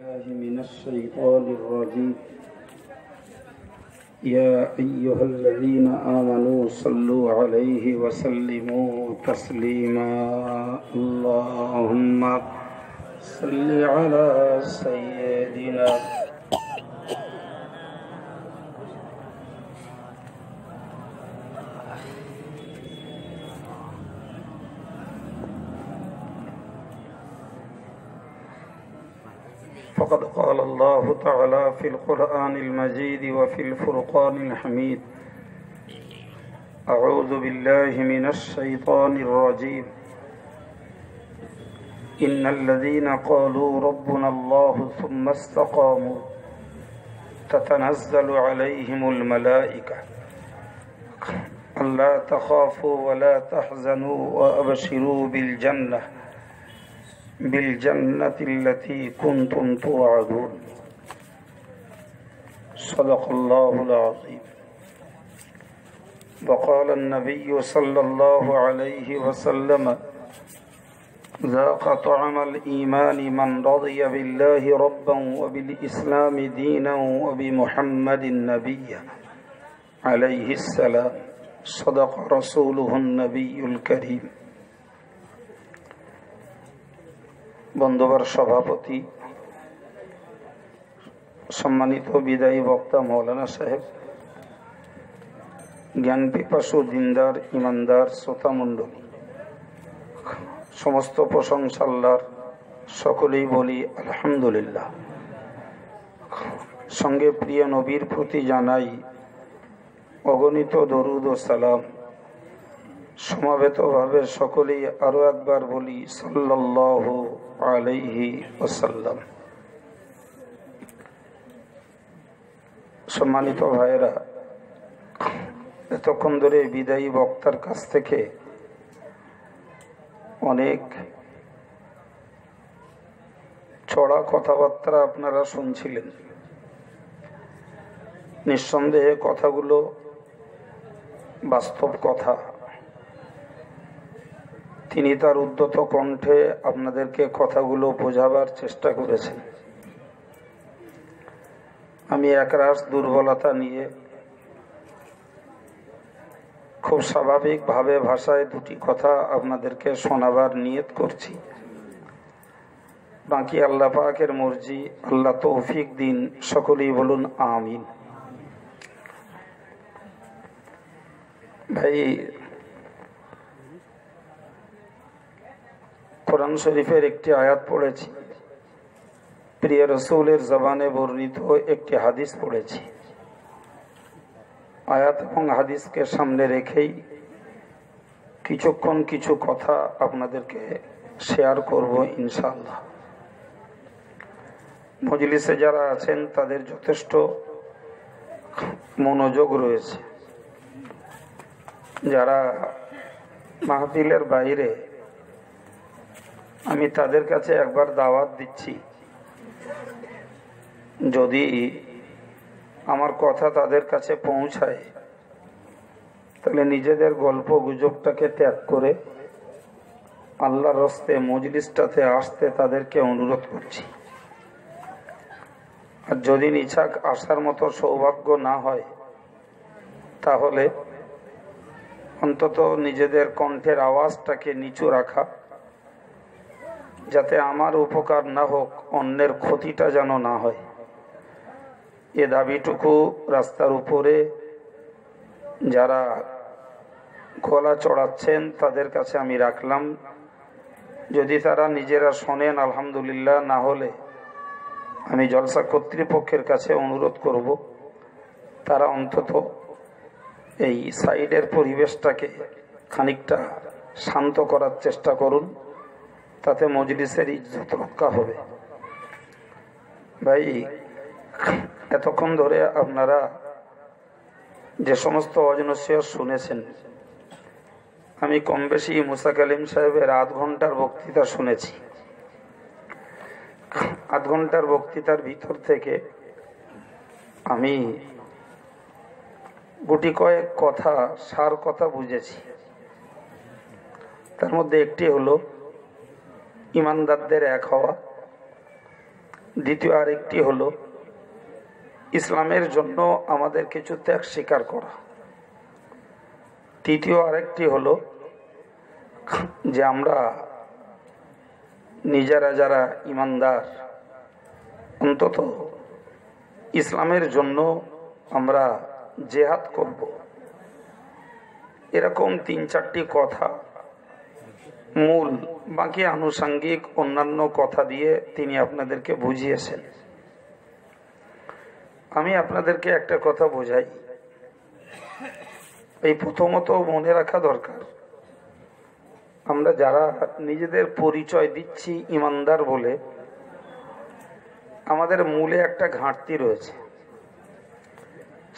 بالله من الشيطان الرجيم يا أيها الذين آمنوا صلوا عليه وسلموا تسليما اللهم صل على سيدنا فقد قال الله تعالى في القرآن المجيد وفي الفرقان الحميد أعوذ بالله من الشيطان الرجيم إن الذين قالوا ربنا الله ثم استقاموا تتنزل عليهم الملائكة ألا تخافوا ولا تحزنوا وأبشروا بالجنة التي كنتم توعدون صدق الله العظيم وقال النبي صلى الله عليه وسلم ذاق طعم الإيمان من رضي بالله ربا وبالإسلام دينا وبمحمد نبيا عليه السلام صدق رسوله النبي الكريم বন্ধুবর সভাপতি সম্মানিত বিদায়ী বক্তা মৌলানা সাহেব জ্ঞান পিপাসু দিনদার ইমানদার শ্রোতা মণ্ডলী সমস্ত প্রশংসা আল্লাহর সকলেই বলি আলহামদুলিল্লাহ সঙ্গে প্রিয় নবীর প্রতি জানাই অগণিত দরুদ ও সালাম সমাবেতভাবে সকলেই আরো একবার বলি সাল্লাল্লাহু আলাইহি ওয়াসাল্লাম। সম্মানিত ভাইয়েরা, এতক্ষণ ধরে বিদায়ী বক্তার কাছ থেকে অনেক ছড়া কথাবার্তা আপনারা শুনছিলেন। নিঃসন্দেহে কথাগুলো বাস্তব কথা। তিনি তার উদ্যত কণ্ঠে আপনাদেরকে কথাগুলো বোঝাবার চেষ্টা করেছেন। আমি একরাশ দুর্বলতা নিয়ে খুব স্বাভাবিকভাবে ভাষায় দুটি কথা আপনাদেরকে শোনাবার নিয়ত করছি। বাকি আল্লাহ পাকের মর্জি, আল্লাহ তৌফিক দিন, সকলেই বলুন আমিন। ভাই, কোরআন শরীফের একটি আয়াত পড়েছি, প্রিয় রসুলের জবানে বর্ণিত একটি হাদিস পড়েছি। আয়াত এবং হাদিসকে সামনে রেখেই কিছুক্ষণ কিছু কথা আপনাদেরকে শেয়ার করব ইনশাআল্লাহ। মজলিসে যারা আছেন তাদের যথেষ্ট মনোযোগ রয়েছে। যারা মাহফিলের বাইরে, আমি তাদের কাছে একবার দাওয়াত দিচ্ছি, যদি আমার কথা তাদের কাছে পৌঁছায় তাহলে নিজেদের গল্প গুজবটাকে ত্যাগ করে আল্লাহর রাস্তে মজলিসটাতে আসতে তাদেরকে অনুরোধ করছি। আর যদি নিছাক আসার মতো সৌভাগ্য না হয় তাহলে অন্তত নিজেদের কণ্ঠের আওয়াজটাকে নিচু রাখা, যাতে আমার উপকার না হোক, অন্যের ক্ষতিটা যেন না হয়, এ দাবিটুকু রাস্তার উপরে যারা গলা চড়াচ্ছেন তাদের কাছে আমি রাখলাম। যদি তারা নিজেরা শোনেন আলহামদুলিল্লাহ, না হলে আমি জলসা কর্তৃপক্ষের কাছে অনুরোধ করব তারা অন্তত এই সাইডের পরিবেশটাকে খানিকটা শান্ত করার চেষ্টা করুন, তাতে মজলিসের ইজ্জত রক্ষা হবে। ভাই, এতক্ষণ ধরে আপনারা যে সমস্ত অজনসিয়ত শুনেছেন, আমি কম বেশি মুসা কালিম সাহেবের আধ ঘন্টার বক্তৃতা শুনেছি। আধ ঘন্টার বক্তৃতার ভিতর থেকে আমি গুটি কয়েক কথা, সার কথা বুঝেছি। তার মধ্যে একটি হলো ইমানদারদের এক হওয়া, দ্বিতীয় আরেকটি হলো ইসলামের জন্য আমাদের কিছু ত্যাগ স্বীকার করা। তৃতীয় আরেকটি হলো যে আমরা নিজেরা যারা ইমানদার, অন্তত ইসলামের জন্য আমরা জেহাদ করব। এরকম 3-4টি কথা মূল, বাকি আনুষঙ্গিক অন্যান্য কথা দিয়ে তিনি আপনাদেরকে বুঝিয়েছেন। আমি আপনাদেরকে একটা কথা বোঝাই। এই প্রথমত মনে রাখা দরকার, আমরা যারা নিজেদের পরিচয় দিচ্ছি ইমানদার বলে, আমাদের মূলে একটা ঘাটতি রয়েছে।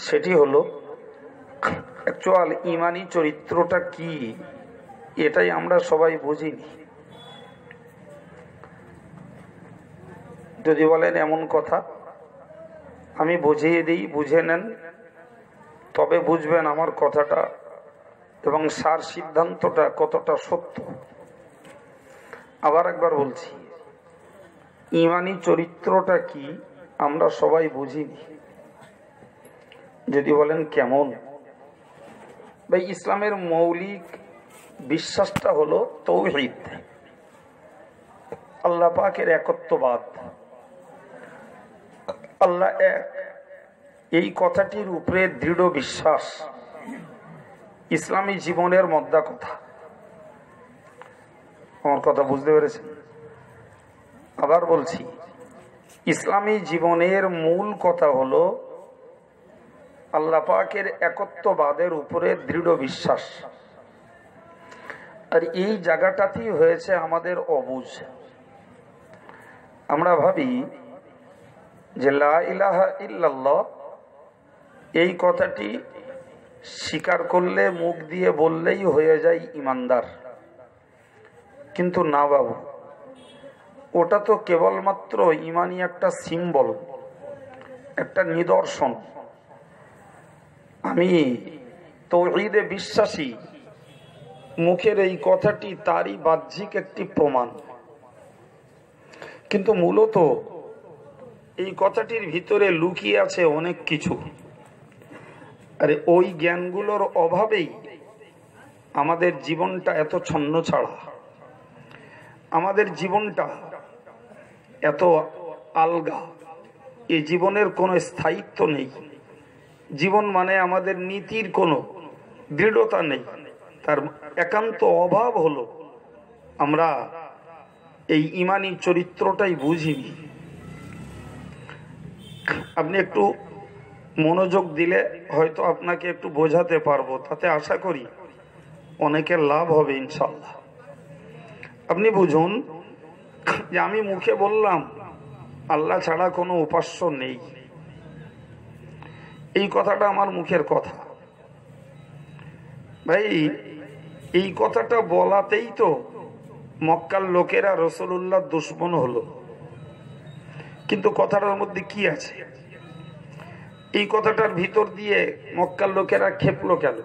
সেটি হলো অ্যাকচুয়াল ইমানি চরিত্রটা কি, এটাই আমরা সবাই বুঝিনি। যদি বলেন এমন কথা, আমি বুঝিয়ে দিই, বুঝে নেন, তবে বুঝবেন আমার কথাটা এবং সার সিদ্ধান্তটা কতটা সত্য। আবার একবার বলছি, ইমানি চরিত্রটা কি আমরা সবাই বুঝিনি। যদি বলেন কেমন, ভাই ইসলামের মৌলিক বিশ্বাসটা হলো তাওহীদ, আল্লাহ পাকের একত্ববাদ, আল্লাহ এক, এই কথাটির উপরে দৃঢ় বিশ্বাস ইসলামী জীবনের মধ্যা কথা। আমার কথা বুঝতে পেরেছেন? আবার বলছি, ইসলামী জীবনের মূল কথা হলো আল্লাহ পাকের একত্ববাদের উপরে দৃঢ় বিশ্বাস। আর এই জায়গাটাতেই হয়েছে আমাদের অবুঝ। আমরা ভাবি যে লা ইলাহা ইল্লাল্লাহ এই কথাটি স্বীকার করলে, মুখ দিয়ে বললেই হয়ে যায় ইমানদার। কিন্তু না বাবু, ওটা তো কেবলমাত্র ইমানি একটা সিম্বল, একটা নিদর্শন। আমি তাওহীদে বিশ্বাসী, মুখের এই কথাটি তারই বাহ্যিক একটি প্রমাণ। কিন্তু মূলত এই কথাটির ভিতরে লুকিয়ে আছে অনেক কিছু। আরে ওই জ্ঞানগুলোর অভাবেই আমাদের জীবনটা এত ছন্নছাড়া, আমাদের জীবনটা এত আলগা। এই জীবনের কোনো স্থায়িত্ব নেই। জীবন মানে আমাদের নীতির কোনো দৃঢ়তা নেই। তার একান্ত অভাব হলো আমরা এই ইমানি চরিত্রটাই বুঝিনি। আপনি একটু মনোযোগ দিলে হয়তো আপনাকে একটু বোঝাতে পারবো, তাতে আশা করি অনেকের লাভ হবে ইনশাল্লাহ। আপনি বুঝুন যে আমি মুখে বললাম আল্লাহ ছাড়া কোনো উপাস্য নেই, এই কথাটা আমার মুখের কথা। ভাই এই কথাটা বলাতেই তো মক্কার লোকেরা রাসূলুল্লাহ দুশমন হলো। কিন্তু কথাটার মধ্যে কি আছে? এই কথাটার ভিতর দিয়ে মক্কার লোকেরা খেপলো কেন?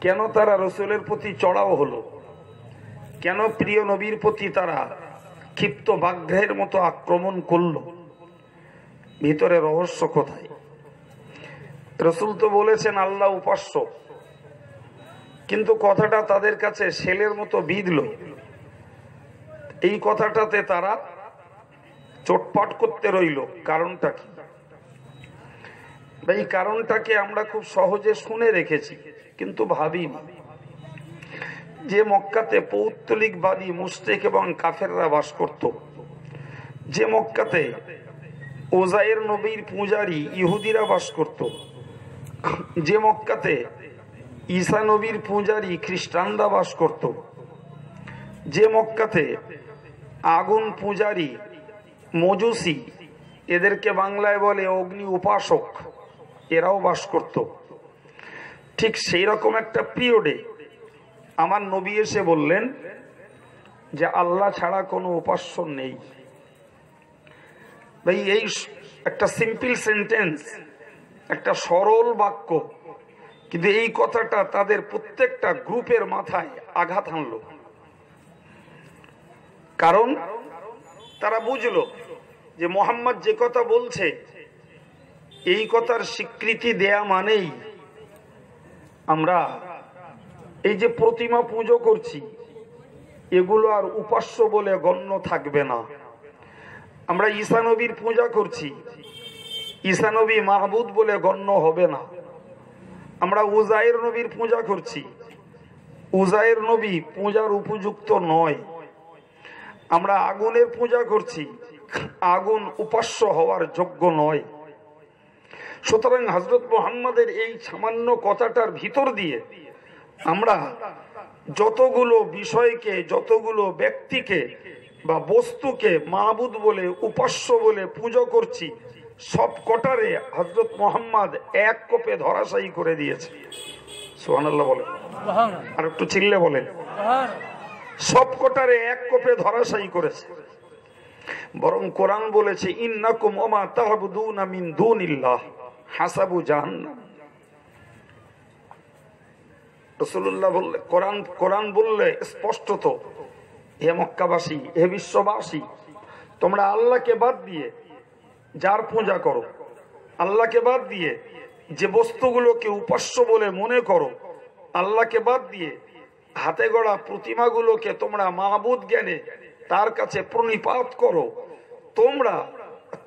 কেন তারা রাসূলের প্রতি চড়াও হলো? কেন প্রিয় নবীর প্রতি তারা ক্ষিপ্ত বাঘের মতো আক্রমণ করলো? ভিতরে রহস্য কোথায়? রাসূল তো বলেছেন আল্লাহ উপাস্য, কিন্তু কথাটা তাদের কাছে শেলের মতো বিঁধল। এই কথাটাতে তারা চটপট করতে রইল। কারণটা কি? এই কারণটাকে আমরা খুব সহজে শুনে রেখেছি, কিন্তু ভাবিনি যে মক্কাতে পৌত্তলিকবাদী মুশরিক এবং কাফেররা বাস করত, যে মক্কাতে ওজায়ের নবীর পূজারী ইহুদিরা বাস করত, যে মক্কাতে ঈসা নবীর পূজারী খ্রিস্টানরা বাস করত, যে মক্কাতে আগুন পূজারী মজুসি, এদেরকে বাংলায় বলে অগ্নি উপাসক, এরাও বাস করত। ঠিক সেই রকম একটা পিরিয়ডে আমার নবী এসে বললেন যে আল্লাহ ছাড়া কোনো উপাস্য নেই। ভাই এই একটা সিম্পল সেন্টেন্স, একটা সরল বাক্য, কিন্তু এই কথাটা তাদের প্রত্যেকটা গ্রুপের মাথায় আঘাত হানলো। কারণ তারা বুঝলো যে মোহাম্মদ যে কথা বলছে এই কথার স্বীকৃতি দেয়া মানেই আমরা এই যে প্রতিমা পুজো করছি এগুলো আর উপাস্য বলে গণ্য থাকবে না। আমরা ঈসা নবীর পূজা করছি, ঈসা নবী মাহবুদ বলে গণ্য হবে না। আমরা উজায়ের নবীর পূজা করছি, উজায়ের নবী পূজার উপযুক্ত নয়। আমরা আগুনের পূজা করছি, আগুন উপাস্য হওয়ার যোগ্য নয়। সুতরাং হযরত মুহাম্মদের এই সামান্য কথাটার ভিতর দিয়ে আমরা যতগুলো বিষয়কে, যতগুলো ব্যক্তিকে বা বস্তুকে মাহবুদ বলে, উপাস্য বলে পুজো করছি, সব কটারে হযরত মুহাম্মদ এক কোপে ধরাশায়ী করে দিয়েছে। সুবহানাল্লাহ বলেন, আর একটু চিল্লে বলেন। সব কটারে এক কোপে ধরাশায়ী করেছে। বরং কোরআন বলেছে ইন্নাকুম ওমা তা'বুদুনা মিন দুনিল্লাহ হাসাবু জাহান্নাম। রাসূলুল্লাহ বললে, কোরআন বললে স্পষ্টত, হে মক্কাবাসী, হে বিশ্ববাসী, তোমরা আল্লাহকে বাদ দিয়ে যার পূজা করো, আল্লাহকে বাদ দিয়ে যে বস্তুগুলোকে উপাস্য বলে মনে করো, আল্লাহকে বাদ দিয়ে হাতে গড়া প্রতিমাগুলোকে তোমরা মাহবুদ জ্ঞানে তার কাছে প্রণিপাত করো, তোমরা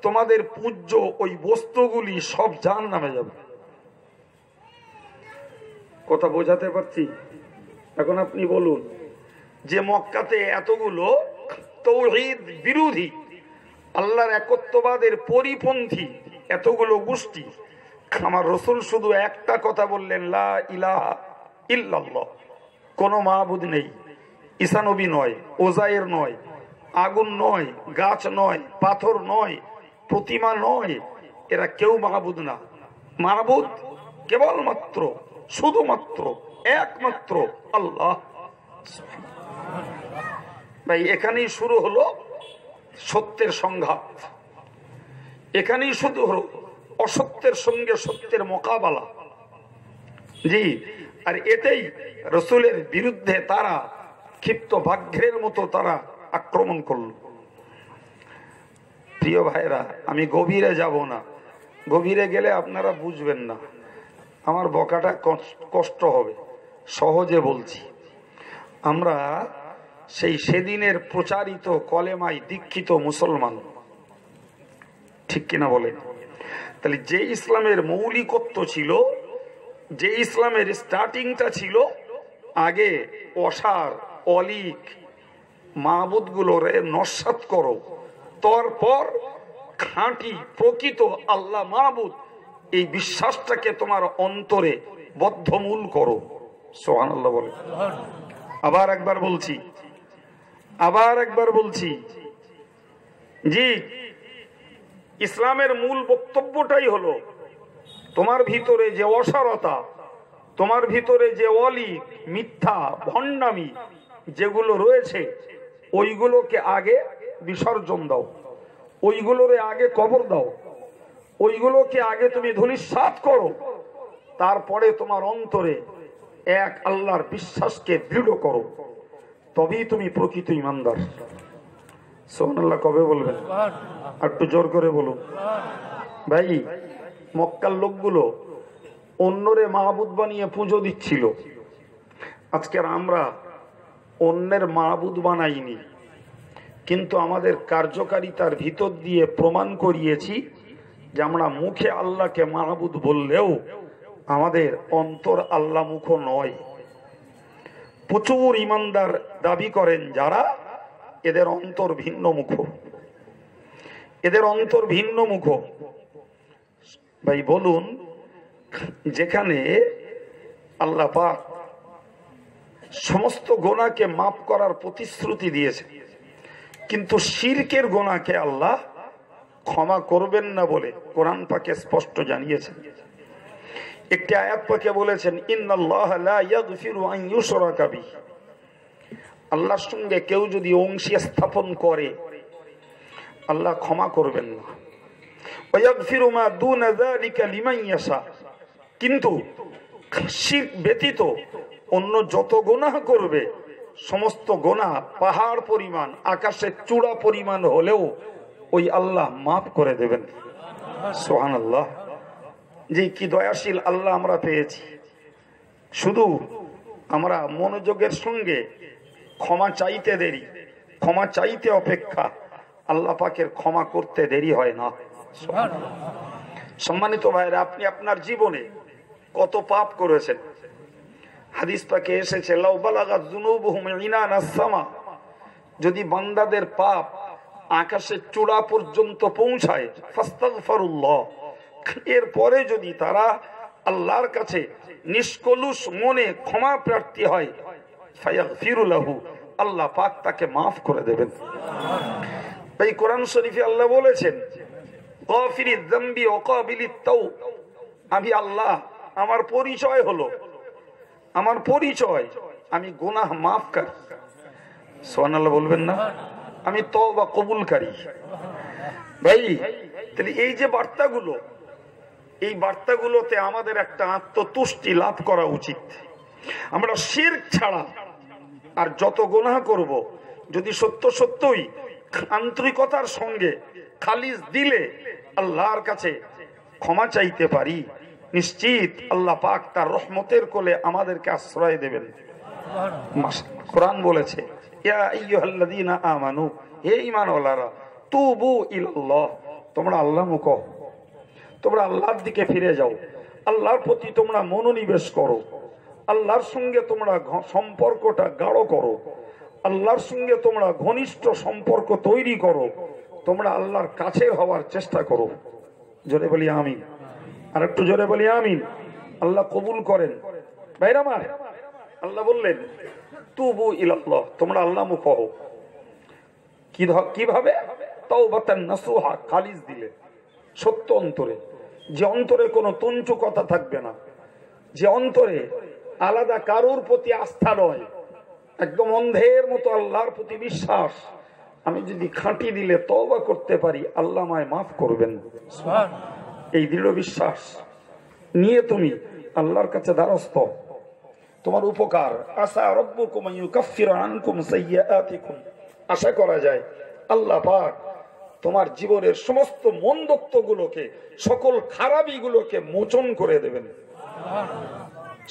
তোমাদের পূজ্য ওই বস্তুগুলি সব জাহান্নামে যাবে। কথা বোঝাতে পারছি? এখন আপনি বলুন যে মক্কাতে এতগুলো তাওহীদ বিরোধী, আল্লাহর একত্ববাদের পরিপন্থী এতগুলো গোষ্ঠী, আমার রাসূল শুধু একটা কথা বললেন, লা ইলাহা ইল্লাল্লাহ, কোনো মাহবুদ নেই। ঈসা নবী নয়, ওজায়ের নয়, আগুন নয়, গাছ নয়, পাথর নয়, প্রতিমা নয়, এরা কেউ মাহবুদ না। মাহবুদ কেবলমাত্র, শুধুমাত্র, একমাত্র আল্লাহ। ভাই এখানেই শুরু হলো সত্যের সংঘাত, এখানেই শুরু হলো অসত্যের সঙ্গে সত্যের মোকাবেলা। জি, আর এতেই রাসূলের বিরুদ্ধে তারা ক্ষিপ্ত ব্যাঘ্রের মতো তারা আক্রমণ করল। প্রিয় ভাইরা, আমি গভীরে যাব না, গভীরে গেলে আপনারা বুঝবেন না, আমার বকাটা কষ্ট হবে, সহজে বলছি। আমরা সেই সেদিনের প্রচারিত কলেমায় দীক্ষিত মুসলমান, ঠিক কিনা বলেন? তাহলে যে ইসলামের মৌলিকত্ব ছিল, যে ইসলামের স্টার্টিংটা ছিল, আগে অসার অলিক মাহবুদগুলোরে নস্যাৎ করো, তারপর খাঁটি প্রকৃত আল্লাহ মাহবুদ এই বিশ্বাসটাকে তোমার অন্তরে বদ্ধমূল করো। সুবহানাল্লাহ বলে। আবার একবার বলছি, জি, ইসলামের মূল বক্তব্যটাই হলো তোমার ভিতরে যে অসারতা, তোমার ভিতরে যে অলিক মিথ্যা ভণ্ডামি যেগুলো রয়েছে, ওইগুলোকে আগে বিসর্জন দাও, ওইগুলোরে আগে কবর দাও, ওইগুলোকে আগে তুমি ধূলিসাৎ করো, তারপরে তোমার অন্তরে এক আল্লাহর বিশ্বাসকে দৃঢ় করো, তবেই তুমি প্রকৃত ইমানদার। সুবহানাল্লাহ কবে বলবেন? একটু জোর করে বলুন। ভাই, মক্কার লোকগুলো অন্যরে মাহবুদ বানিয়ে পুজো দিচ্ছিল। আজকের আমরা অন্যের মাহবুদ বানাইনি, কিন্তু আমাদের কার্যকারিতার ভিতর দিয়ে প্রমাণ করিয়েছি যে আমরা মুখে আল্লাহকে মাহবুদ বললেও আমাদের অন্তর আল্লাহ মুখ নয়। প্রচুর ইমানদার দাবি করেন যারা, এদের অন্তর ভিন্ন মুখ, এদের অন্তর ভিন্ন মুখ। ভাই বলুন, যেখানে আল্লাহ পাক সমস্ত গোনাকে মাফ করার প্রতিশ্রুতি দিয়েছে, কিন্তু শিরকের গোনাকে আল্লাহ ক্ষমা করবেন না বলে কোরআন পাকে স্পষ্ট জানিয়েছেন। একটি আয়াত পাকে বলেছেন, ইন্নাল্লাহা লা ইয়াগফিরু আন ইউশরাকা বিহি, আল্লাহর সঙ্গে কেউ যদি অংশী স্থাপন করে আল্লাহ ক্ষমা করবেন না। ওয়া ইয়াগফিরু মা দুনা যালিকা লিমান ইয়াশা, কিন্তু শিরক ব্যতীত অন্য যত গুনাহ করবে, সমস্ত গুনাহ পাহাড় পরিমাণ, আকাশের চূড়া পরিমাণ হলেও ওই আল্লাহ মাফ করে দেবেন। সুবহানাল্লাহ। যে কি দয়াশীল আল্লাহ আমরা পেয়েছি। শুধু আমরা মনোযোগের সঙ্গে ক্ষমা চাইতে দেরি, ক্ষমা চাইতে অপেক্ষা, আল্লাহ পাকের ক্ষমা করতে দেরি হয় না। সম্মানিত ভাইরা, আপনি আপনার জীবনে কত পাপ করেছেন। হাদিস পাকে এসেছে, লাউ বালাগাত যুনুবুহুম ইনানাস সামা, যদি বান্দাদের পাপ আকাশের চূড়া পর্যন্ত পৌঁছায়, ফাস্তাগফিরুল্লাহ, এরপরে যদি তারা আল্লাহর কাছে নিষ্কলুষ মনে ক্ষমা প্রার্থী হয়, ফায়াগফিরু লাহু, আল্লাহ পাক তাকে মাফ করে দেবেন। এই কোরআন শরীফে আল্লাহ বলেছেন, গাফিরিয যামবি ওয়া কাবিলিত তাওব, আমি আল্লাহ, আমার পরিচয় হলো, আমার পরিচয় আমি গুনাহ মাফকারী। সুবহানাল্লাহ বলবেন না? আমি তওবা কবুলকারী। ভাই, তাহলে এই যে বার্তাগুলো, এই বার্তাগুলোতে আমাদের একটা আত্মতুষ্টি লাভ করা উচিত। আমরা শিরক ছাড়া আর যত গুনাহ করব, যদি সত্য সত্যই আন্তরিকতার সঙ্গে খালিস দিলে আল্লাহর কাছে ক্ষমা চাইতে পারি, নিশ্চিত আল্লাহ পাক তার রহমতের কোলে আমাদেরকে আশ্রয় দেবেন। কোরআন বলেছে, ইয়া আইয়ুহাল্লাযীনা আমানু, হে ঈমানওয়ালারা, তুবু ইলাল্লাহ, তোমরা আল্লাহমুখ, তোমরা আল্লাহর দিকে ফিরে যাও, আল্লাহর প্রতি তোমরা মনোনিবেশ করো, আল্লাহর সঙ্গে তোমরা সম্পর্কটা গাঢ় করো, আল্লাহর সঙ্গে তোমরা ঘনিষ্ঠ সম্পর্ক তৈরি করো, তোমরা আল্লাহর কাছে হওয়ার চেষ্টা করো। জোরে বলি আমিন। আর একটু জোরে বলি আমিন। আল্লাহ কবুল করেন। ভাইরা আমার, আল্লাহ বললেন তুবু ইলাল্লাহ, তোমরা আল্লাহমুখ হও। কিভাবে? তাওবাতান নাসুহা, খালিস দিলে, সত্য অন্তরে, যে অন্তরে কোনো তঞ্চু কথা থাকবে না, যে অন্তরে আলাদা কারোর প্রতি আস্থা নয়, একদম অন্ধের মতো আল্লাহর প্রতি বিশ্বাস। আমি যদি খাঁটি দিলে তওবা করতে পারি, আল্লাহ আমায় মাফ করবেন। এই দৃঢ় বিশ্বাস নিয়ে তুমি আল্লাহর কাছে দ্বারস্থ, তোমার উপকার। আসা রাব্বুকুম ইউকাফিরু আনকুম সাইয়্যাতিকুম, আশা করা যায় আল্লাহ পাক তোমার জীবনের সমস্ত মন্দত্বগুলোকে, সকল খারাপিগুলোকে মোচন করে দেবেন।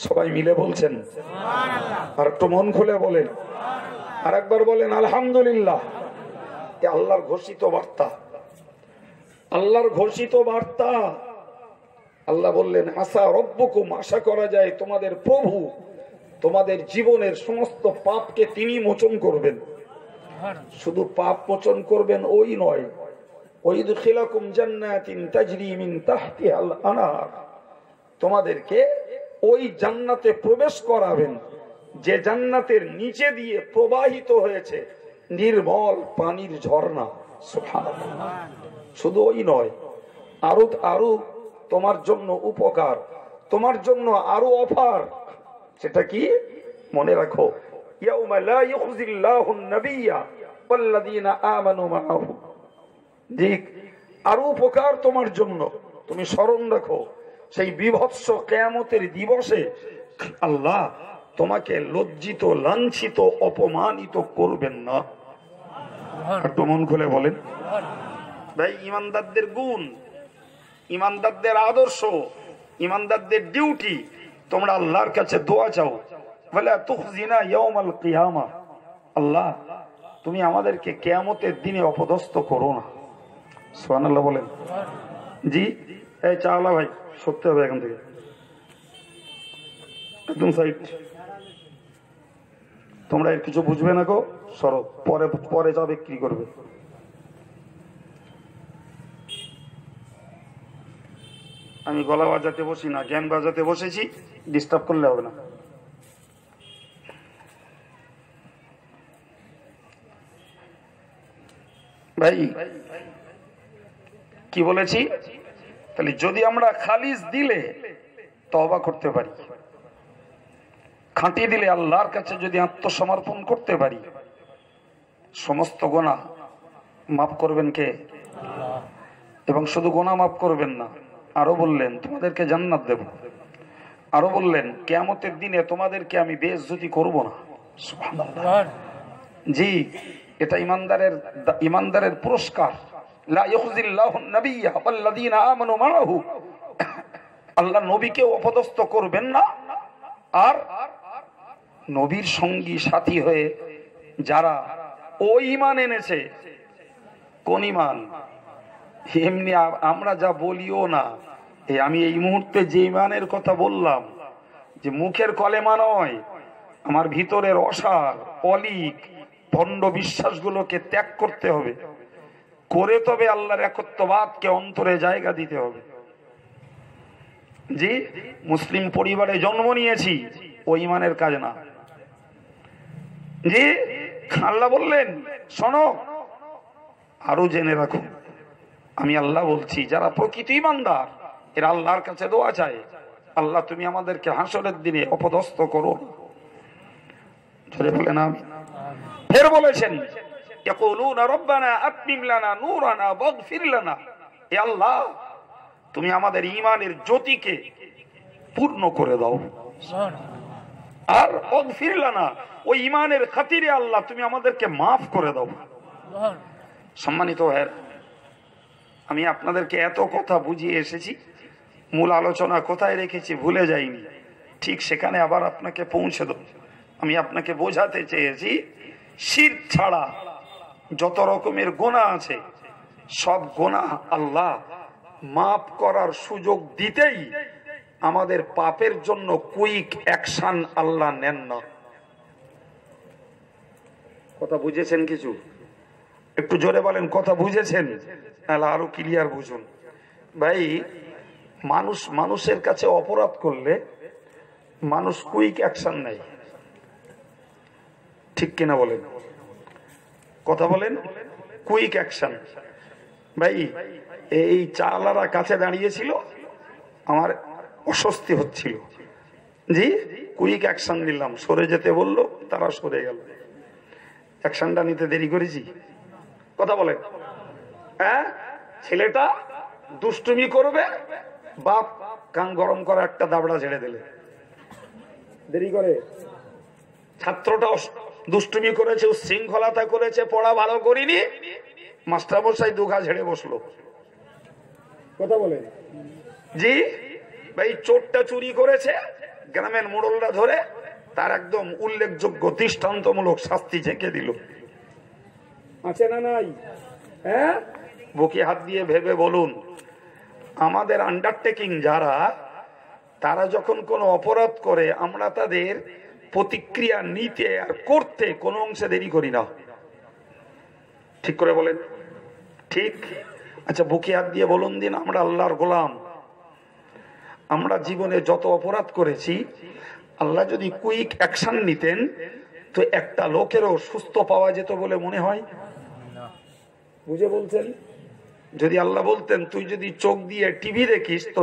সবাই মিলে বলছেন সুবহানাল্লাহ। আর একটু মন খুলে বলেন, আর একবার বলেন আলহামদুলিল্লাহ। আল্লাহর ঘোষিত বার্তা, আল্লাহর ঘোষিত বার্তা। আল্লাহ বললেন আসা রব্বুকুম, আশা করা যায় তোমাদের প্রভু তোমাদের জীবনের সমস্ত পাপকে তিনি মোচন করবেন। শুধু পাপ মোচন করবেন ওই নয়, ওয়াইদখিলাকুম জান্নাতিন তাজরি মিন তাহতিহাল আনহার, তোমাদেরকে ওই জান্নাতে প্রবেশ করাবেন যে জান্নাতের নিচে দিয়ে প্রবাহিত হয়েছে নির্মল পানির ঝর্ণা। সুবহানাল্লাহ। শুধু ওই নয়, আরো তোমার জন্য উপকার, তোমার জন্য আরো অফার। সেটা কি? মনে রাখো, ইয়াউমা লা ইউখজিল্লাহুন নাবিয়্যা ওয়াল্লাযীনা আমানু মাআহু, ঠিক আরো উপকার তোমার জন্য। তুমি স্মরণ রাখো, সেই বিভৎস কিয়ামতের দিবসে আল্লাহ তোমাকে লজ্জিত, লাঞ্ছিত, অপমানিত করবেন না। একটু মন খুলে বলেন। ভাই, ইমানদারদের গুণ, ইমানদারদের আদর্শ, ইমানদারদের ডিউটি, তোমরা আল্লাহর কাছে দোয়া চাও, ওয়ালা তুখজিনা ইয়াউমাল কিয়ামা, আল্লাহ তুমি আমাদেরকে কিয়ামতের দিনে অপদস্থ করো না। সুবহানাল্লাহ বলেন। জি, এই চাওলা ভাই সত্যি হবে, এখান থেকে একদম সাইড। তোমরা এর কিছু বুঝবে না গো, সরো, পরে পরে যা বিক্রি করবে। আমি গলা বাজাতে বসি না, জ্ঞান বাজাতে বসেছি, ডিস্টার্ব করলে হবে না। ভাই কি বলেছি? তাহলে যদি আমরা খালিস দিলে তওবা করতে পারি, খাঁটি দিলে আল্লাহর কাছে যদি আত্মসমর্পণ করতে পারি, সমস্ত গুনাহ মাফ করবেন কে? এবং শুধু গুনাহ মাফ করবেন না, আরো বললেন তোমাদেরকে জান্নাত দেব, আরো বললেন কিয়ামতের দিনে তোমাদেরকে আমি বেইজ্জতি করব না। সুবহানাল্লাহ। জি, এটা ইমানদারের পুরস্কার, লা ইউখজিল্লাহুন নাবিয়্যা ওয়াল্লাযীনা আমানু মাআহু, আল্লাহ নবীকে অপদস্থ করবেন না। আর নবীর সঙ্গী সাথী হয়ে যারা ও ঈমান এনেছে, কোন ঈমান? এমনি আমরা যা বলিও না, আমি এই মুহূর্তে যে ঈমানের কথা বললাম, যে মুখের কলেমা নয়, আমার ভিতরের অসার অলিক ভণ্ড বিশ্বাসগুলোকে ত্যাগ করতে হবে, করে তবে আল্লাহর একত্ববাদকে অন্তরে জায়গা দিতে হবে। জি, মুসলিম পরিবারে জন্ম নিয়েছি, ওই ঈমানের কাজ না। জি, আল্লাহ বললেন শোনো, আরো জেনে রাখো, আমি আল্লাহ বলছি, যারা প্রকৃত ঈমানদার এরা আল্লাহর কাছে দোয়া চায়, আল্লাহ তুমি আমাদেরকে হাসরের দিনে অপদস্থ করো। বলেন আমি। ফের বলেছেন ইয়াকুলুনা রব্বানা আতমিম লানা নূরানা ওয়াগফির লানা, হে আল্লাহ তুমি আমাদের ঈমানের জ্যোতিকে পূর্ণ করে দাও, আর ওয়াগফির লানা, ওই ঈমানের খাতিরে আল্লাহ তুমি আমাদেরকে মাফ করে দাও। সম্মানিত ভাইরা, আমি আপনাদেরকে এত কথা বুঝিয়ে এসেছি, মূল আলোচনা কোথায় রেখেছি ভুলে যাইনি, ঠিক সেখানে আবার আপনাকে পৌঁছে দেব। আমি আপনাকে বোঝাতে চেয়েছি, শিরক ছাড়া যত রকমের গুনাহ আছে সব গুনাহ আল্লাহ মাফ করার সুযোগ দিতেই আমাদের পাপের জন্য কুইক অ্যাকশন আল্লাহ নেন না। কথা বুঝেছেন? কিছু একটু জোরে বলেন, কথা বুঝেছেন? তাহলে আরো ক্লিয়ার বুঝুন। ভাই, মানুষের কাছে অপরাধ করলে মানুষ কুইক অ্যাকশন নেয়, ঠিক কিনা বলেন? কথা বলেন, কুইক অ্যাকশন। ভাই, এই চালারা কাছে দাঁড়িয়েছিল, আমার অস্বস্তি হচ্ছিল, জি কুইক অ্যাকশন নিলাম, সরে যেতে বললো, তারা সরে গেল। অ্যাকশনটা নিতে দেরি করেছি? কথা বলেন। হ্যাঁ, ছেলেটা দুষ্টুমি করবে, বাপ কান গরম করা একটা দাবড়া ছেড়ে দিলে, দেরি করে। ছাত্রটা দুষ্টুমি করেছে, উচ্ছৃঙ্খলতা করেছে, পড়া ভালো করিনি, মাস্টার মশাই দুঘা ঝেড়ে বসলো। কথা বলেন। জি ভাই, চোরটা চুরি করেছে, গ্রামের মোড়লরা ধরে তার একদম উল্লেখযোগ্য দৃষ্টান্তমূলক শাস্তি চেকে দিল। আছে না নাই? হ্যাঁ, বুকে হাত দিয়ে ভেবে বলুন, আমাদের আন্ডারটেকিং যারা, তারা যখন কোনো অপরাধ করে আমরা তাদের প্রতিক্রিয়া নিতে আর করতে কোনো অংশে দেরি করি না, ঠিক করে বলেন? ঠিক। আচ্ছা, বুকে হাত দিয়ে বলুন দিন, আমরা আল্লাহর গোলাম, আমরা জীবনে যত অপরাধ করেছি, আল্লাহ যদি কুইক অ্যাকশন নিতেন তো একটা লোকেরও সুস্থ পাওয়া যেত বলে মনে হয়? বুঝে বলছেন? যদি আল্লাহ বলতেন তুই যদি চোখ দিয়ে টিভি দেখিস তো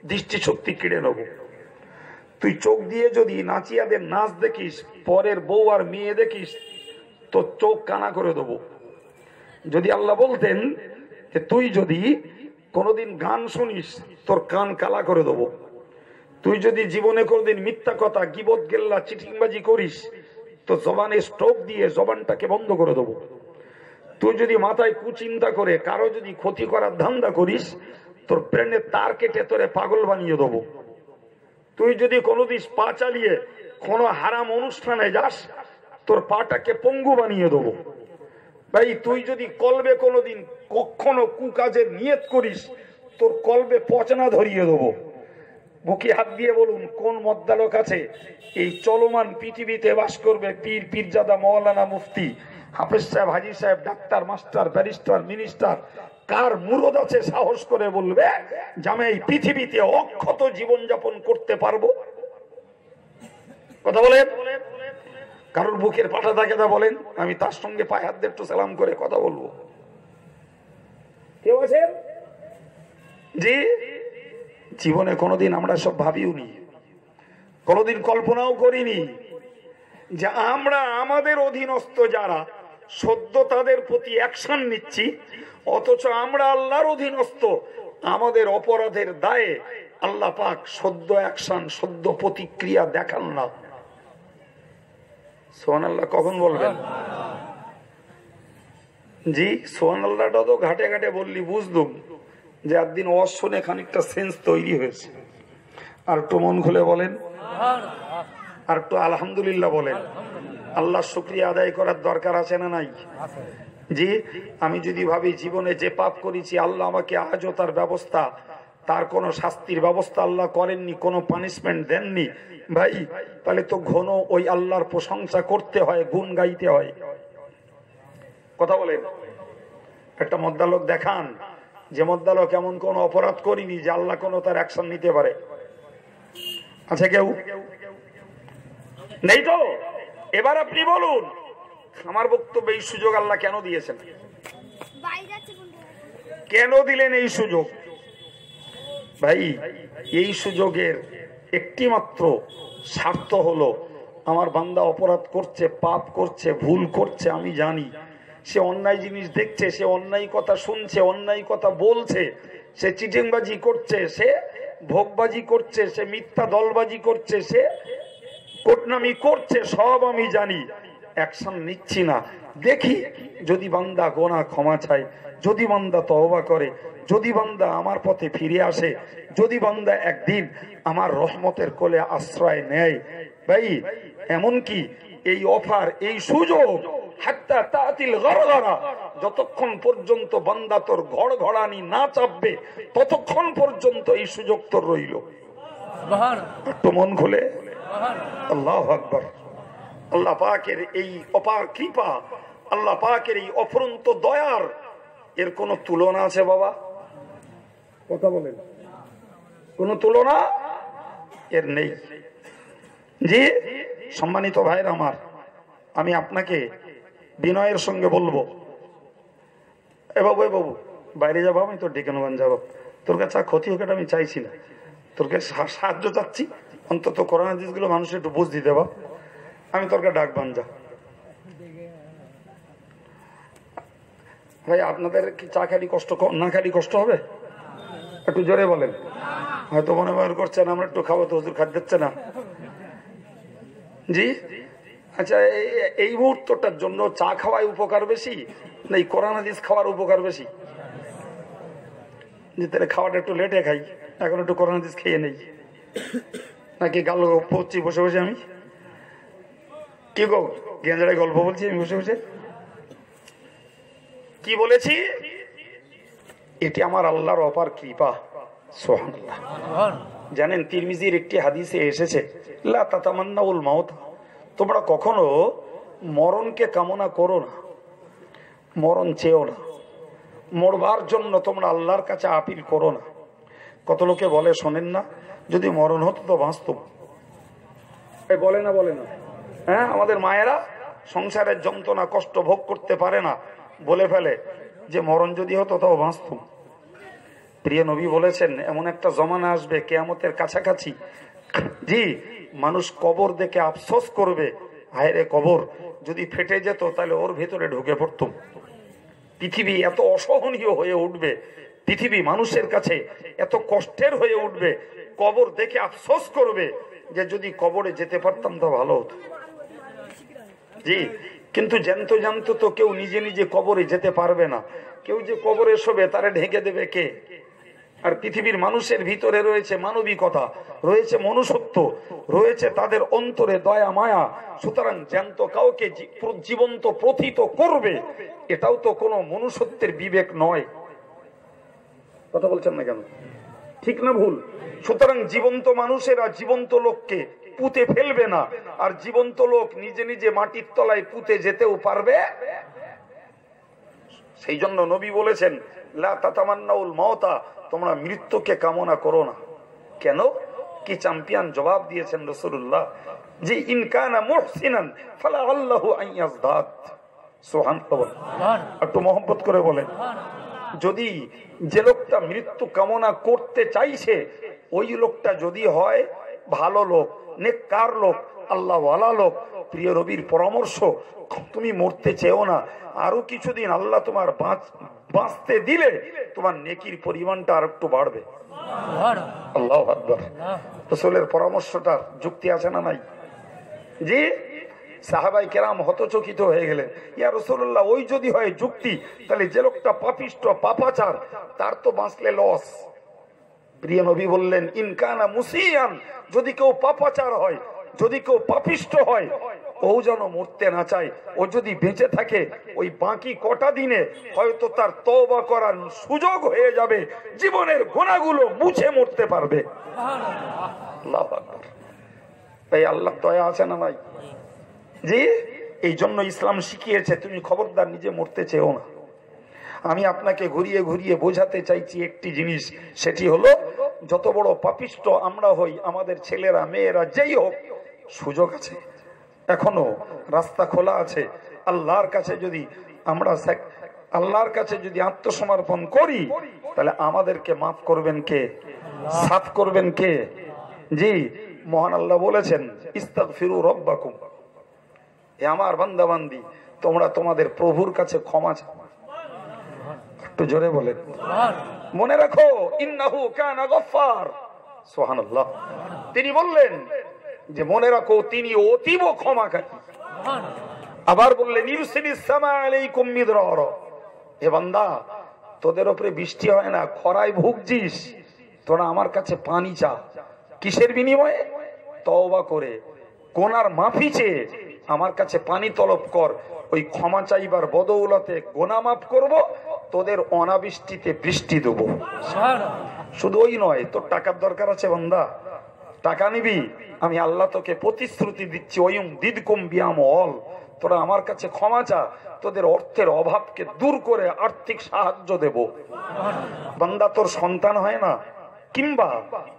দৃষ্টিশক্তি কেড়ে নেব, তুই চোখ দিয়ে যদি নাচিয়াদের নাচ দেখিস, পরের বউ আর মেয়ে দেখিস, তো চোখ কানা করে দেবো। যদি আল্লাহ বলতেন যে তুই যদি কোনোদিন গান শুনিস, তোর কান কালা করে দেবো, তুই যদি জীবনে কোনোদিন মিথ্যা কথা, গীবত, গেল্লা, চিটিংবাজি করিস, তো জবানে স্ট্রোক দিয়ে জবানটাকে বন্ধ করে দেবো, তুই যদি মাথায় কুচিন্তা করে কারো যদি ক্ষতি করার ধান্দা করিস, তোর ব্রেনের তার কেটে তোরে পাগল বানিয়ে দেবো, তুই যদি কোনোদিন পা চালিয়ে কোনো হারাম অনুষ্ঠানে যাস, তোর পাটাকে পঙ্গু বানিয়ে দেবো। ভাই, তুই যদি কলবে কোনোদিন কখনো কুকাজের নিয়ত করিস, তোর কলবে পচনা ধরিয়ে দেবো। বুকে হাত দিয়ে বলুন, কোন মদ্দালক আছে এই চলমান পৃথিবীতে বাস করবে? পীর, পীরজাদা, মৌলানা, মুফতি, হাফেজ সাহেব, হাজি সাহেব, ডাক্তার, মাস্টার, ব্যারিস্টার, মিনিস্টার, কার মুরদ আছে সাহস করে বলবে যে আমি এই পৃথিবীতে অক্ষত জীবনযাপন করতে পারবো? কথা বলেন। কারোর বুকের পাটা থাকে তা বলেন, আমি তার সঙ্গে পায়ে হাত দিয়ে একটু সালাম করে কথা বলবো। কেউ আছেন? জি, জীবনে কোনোদিন আমরা সব ভাবিও নি, কোনোদিন কল্পনাও করিনি যে আমরা আমাদের অধীনস্থ যারা সদ্য তাদের প্রতি অ্যাকশন নিচ্ছি, অথচ আমরা আল্লাহর অধীনস্থ, আমাদের অপরাধের দায়ে আল্লাহ পাক সদ্য অ্যাকশন, সদ্য প্রতিক্রিয়া দেখান না। সুবহানাল্লাহ কখন বলবেন? জি সুবহানাল্লাহটা তো ঘাটে ঘাটে বললি, বুঝলুম যে একদিন শুনে খানিকটা সেন্স তৈরি হয়েছে। আর একটু মন খুলে বলেন, আর একটু আলহামদুলিল্লাহ বলেন। আল্লাহ শুকরিয়া আদায় করার দরকার আছে না নাই? জি, আমি যদি ভাবি জীবনে যে পাপ করেছি আল্লাহ আমাকে আজও তার ব্যবস্থা, তার কোনো শাস্তির ব্যবস্থা আল্লাহ করেননি, কোনো পানিশমেন্ট দেননি, ভাই তাহলে তো ঘন ওই আল্লাহর প্রশংসা করতে হয়, গুণ গাইতে হয়। কথা বলেন। একটা মদ্দালোক দেখান যে মদ্দালোক এমন কোন অপরাধ করিনি যে আল্লাহ কোনো তার অ্যাকশন নিতে পারে, আছে কেউ? নেই তো। এবার আপনি বলুন আমার বক্তব্য এই সুযোগ আল্লাহ কেন দিয়েছেন? কেন দিলেন এই সুযোগ? ভাই এই সুযোগের একটি মাত্র স্বার্থ হলো আমার বান্দা অপরাধ করছে, পাপ করছে, ভুল করছে, আমি জানি। সে অন্যায় জিনিস দেখছে, সে অন্যায় কথা শুনছে, অন্যায় কথা বলছে, সে চিটিংবাজি করছে, সে ভোগবাজি করছে, সে মিথ্যা দলবাজি করছে, সে কোটনামি করছে, সব আমি জানি। অ্যাকশন নিচ্ছি না। দেখি যদি বান্দা গোনা ক্ষমা চায়, যদি বান্দা তওবা করে, যদি বান্দা আমার পথে ফিরে আসে, যদি বান্দা একদিন আমার রহমতের কোলে আশ্রয় নেয়। ভাই এমনকি এই অফার, এই সুযোগ হাত্তা তাতিল গরগরা, যতক্ষণ পর্যন্ত বান্দা তোর ঘড়ঘড়ানি না চাপবে ততক্ষণ পর্যন্ত এই সুযোগ তোর রইল। একটু মন খুলে আল্লাহু আকবার। আল্লাহ পাকের এই অপার কৃপা, আল্লাহ পাকের এই অফুরন্ত দয়ার এর কোন তুলনা আছে বাবা? কথা বলেন, কোন তুলনা এর নেই। জি সম্মানিত ভাইরা আমার, আমি আপনাকে বিনয়ের সঙ্গে বলবো, এ বাবু বাইরে যাবো, আমি তোর ডেকে নেবান যাবো, তোর কাছে ক্ষতি হোক এটা আমি চাইছি না, তোর কাছে সাহায্য চাচ্ছি, অন্তত করোনা দিসগুলো মানুষের একটু বুঝ দিতে বা, আমি তোর কাছে ডাক বান যা। ভাই আপনাদের কি চা খালি কষ্ট না খালি কষ্ট হবে? একটু জোরে বলেন। হয়তো মনে মনে করছেন আমরা একটু খাবো তো হুজুর খাদ্য দিচ্ছে না। জি আচ্ছা, এই মুহূর্তটার জন্য চা খাওয়াই উপকার বেশি না এই কোরআন হাদিস খাওয়ার উপকার বেশি? যে তাহলে খাওয়াটা একটু লেটে খাই, এখন একটু কোরআন হাদিস খেয়ে নেই, নাকি গাল পড়ছি বসে বসে? আমি কি গো গেঞ্জাড়ায় গল্প বলছি আমি বসে বসে? কি বলেছি? এটি আমার আল্লাহর অপার কৃপা। সুবহানাল্লাহ। জানেন তিরমিজির একটি হাদিসে এসেছে, লা তাতামান্নাউল মাউত, তোমরা কখনো মরণকে কামনা করো না, মরণ চেয়েও না, মরবার জন্য তোমরা আল্লাহর কাছে আপিল করো না। কত লোকে বলে শোনেন না, যদি মরণ হতো তো বাঁচতুম। বলে না বলে না? হ্যাঁ, আমাদের মায়েরা সংসারের যন্ত্রণা কষ্ট ভোগ করতে পারে না, বলে ফেলে যে মরণ যদি হতো তাও বাঁচতুম। প্রিয় নবী বলেছেন এমন একটা জমানা আসবে কিয়ামতের কাছাকাছি, জি মানুষ কবর দেখে আফসোস করবে, হায়রে কবর যদি ফেটে যেত তাহলে ওর ভেতরে ঢুকে পড়তুম। পৃথিবী এত অসহনীয় হয়ে উঠবে, পৃথিবী মানুষের কাছে এত কষ্টের হয়ে উঠবে, কবর দেখে আফসোস করবে যে যদি কবরে যেতে পারতাম তা ভালো হতো। জি কিন্তু জানতো জানতো তো কেউ নিজে নিজে কবরে যেতে পারবে না, কেউ যে কবরে শোবে তারা ঢেকে দেবে কে? আর পৃথিবীর মানুষের ভিতরে রয়েছে মানবিকতা, রয়েছে মনুষ্যত্ব, রয়েছে তাদের অন্তরে দয়া মায়া। সুতরাং জ্যান্ত কাউকে জীবন্ত প্রথিত করবে এটাও তো কোনো মনুষ্যত্বের বিবেক নয়। কথা বলছেন না কেন? ঠিক না ভুল? সুতরাং জীবন্ত মানুষেরা জীবন্ত লোককে পুঁতে ফেলবে না, আর জীবন্ত লোক নিজে নিজে মাটির তলায় পুঁতে যেতেও পারবে। সেই জন্য নবী বলেছেন লা তাতামান্নাউল মাউতা, তোমরা মৃত্যুকে কামনা করো না। কেন? কি চ্যাম্পিয়ন জবাব দিয়েছেন রাসূলুল্লাহ, যে ইন কানা মুহসিনান ফালা আল্লাহু আন ইয়াজদাদ। সুবহানাল্লাহ। একটু মহব্বত করে বলেন। যদি যে লোকটা মৃত্যু কামনা করতে চাইছে ওই লোকটা যদি হয় ভালো লোক, নেককার লোক, আল্লাহওয়ালা লোক, প্রিয় নবীর পরামর্শ তুমি মরতে চেও না, আরো কিছুদিন আল্লাহ তোমার বাঁচতে দিলে তোমার নেকির পরিমাণটা আর একটু বাড়বে। আল্লাহু আকবার। রাসূলের পরামর্শটার যুক্তি আছে না নাই? জি সাহাবাই কেরাম হতচকিত হয়ে গেলেন, ইয়া রাসূলুল্লাহ ওই যদি হয় যুক্তি, তাহলে যে লোকটা পাপিষ্ট পাপাচার তার তো বাঁচলে লস। প্রিয় নবী বললেন, ইনকানা মুসিয়ান, যদি কেউ পাপাচার হয়, যদি কেউ পাপিষ্ট হয়, ও যেন মরতে না চায়। ও যদি বেঁচে থাকে ওই বাকি কটা দিনে হয়তো তার তওবা করার সুযোগ হয়ে যাবে, জীবনের গুনাহগুলো মুছে মরতে পারবে। আল্লাহু আকবার। তাই আল্লাহ দয়া আছে না ভাই? জি, এই জন্য ইসলাম শিখিয়েছে তুমি খবরদার নিজে মরতে চেও না। আমি আপনাকে ঘুরিয়ে ঘুরিয়ে বোঝাতে চাইছি একটি জিনিস, সেটি হলো যত বড় পাপিষ্ট আমরা হই, আমাদের ছেলেরা মেয়েরা যেই হোক, সুযোগ আছে, এখনো রাস্তা খোলা আছে। আল্লাহর কাছে যদি আমরা আল্লাহর কাছে যদি আত্মসমর্পণ করি, তাহলে আমাদেরকে মাফ করবেন কে, সাফ করবেন কে? জি, মহান আল্লাহ বলেছেন, ইস্তাগফিরু রাব্বাকুম, হে আমার বান্দা বান্দি, তোমরা তোমাদের প্রভুর কাছে ক্ষমা চাও। একটু জোরে বলেন, মনে রাখো, ইন্নাহু কানা গফফার। সুবহানাল্লাহ। তিনি বললেন যে মনে রাখো তিনি অতীব ক্ষমাকারী। আবার বললেন, ইরসিলিস সামা আলাইকুম মিদরারা, হে বান্দা তোদের উপরে বৃষ্টি হয় না, খরায় ভুগছিস, তোরা আমার কাছে পানি চা। কিসের বিনিময়ে? তওবা করে, গুনার মাফি চেয়ে আমার কাছে পানি তলব কর। ওই ক্ষমা চাইবার বদৌলতে গুনাহ মাফ করব, তোদের অনাবৃষ্টিতে বৃষ্টি দেবো। শুধু ওই নয়, তোর টাকার দরকার আছে বান্দা, টাকা নিবি, আমি আল্লাহ তোকে প্রতিশ্রুতি দিচ্ছি, ওয়ুম দিদকুম বিআমওয়াল, তোরা আমার কাছে ক্ষমা চা, তোদের অর্থের অভাবকে দূর করে আর্থিক সাহায্য দেব। বান্দা তোর সন্তান হয় না, কিংবা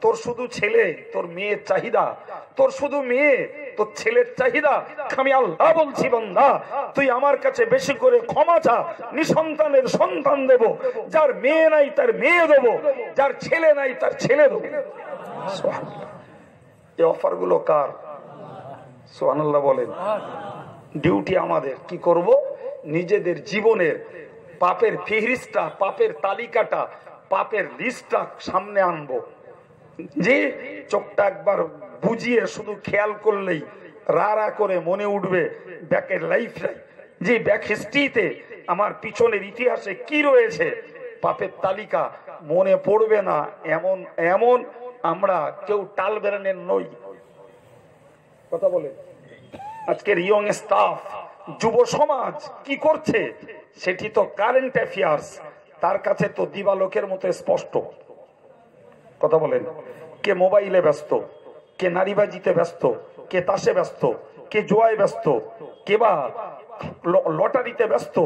তোর শুধু ছেলে, তোর মেয়ের চাহিদা, তোর শুধু মেয়ে, তোর ছেলের চাহিদা, আমি আল্লাহ বলছি বান্দা তুই আমার কাছে বেশি করে ক্ষমা চা, নিঃসন্তানের সন্তান দেব, যার মেয়ে নাই তার মেয়ে দেব, যার ছেলে নাই তার ছেলে দেব। এই অফার গুলো কার? সুবহানাল্লাহ বলেন। ডিউটি আমাদের কি করব? নিজেদের জীবনের পাপের ফিহরিস্টটা, পাপের তালিকাটা, পাপের লিস্টটা সামনে আনবো। যে চোখটা একবার বুঝিয়ে শুধু খেয়াল করলেই রা করে মনে উঠবে ব্যাকের লাইফটাই, যে ব্যাক হিস্ট্রিতে আমার পিছনের ইতিহাসে কি রয়েছে, পাপের তালিকা মনে পড়বে না। এমন এমন আমরা কেউ টাল বেরানের নই। কথা বলে আজকের ইয়ং স্টাফ, যুব সমাজ কি করছে সেটি তো কারেন্ট অ্যাফেয়ার্স, তার কাছে তো দিবালোকের মতো স্পষ্ট। কথা বলেন, কে মোবাইলে ব্যস্ত, কে নারীবাজিতে ব্যস্ত, কে তাসে ব্যস্ত, কে জুয়ায় ব্যস্ত, কে বা লটারিতে ব্যস্ত।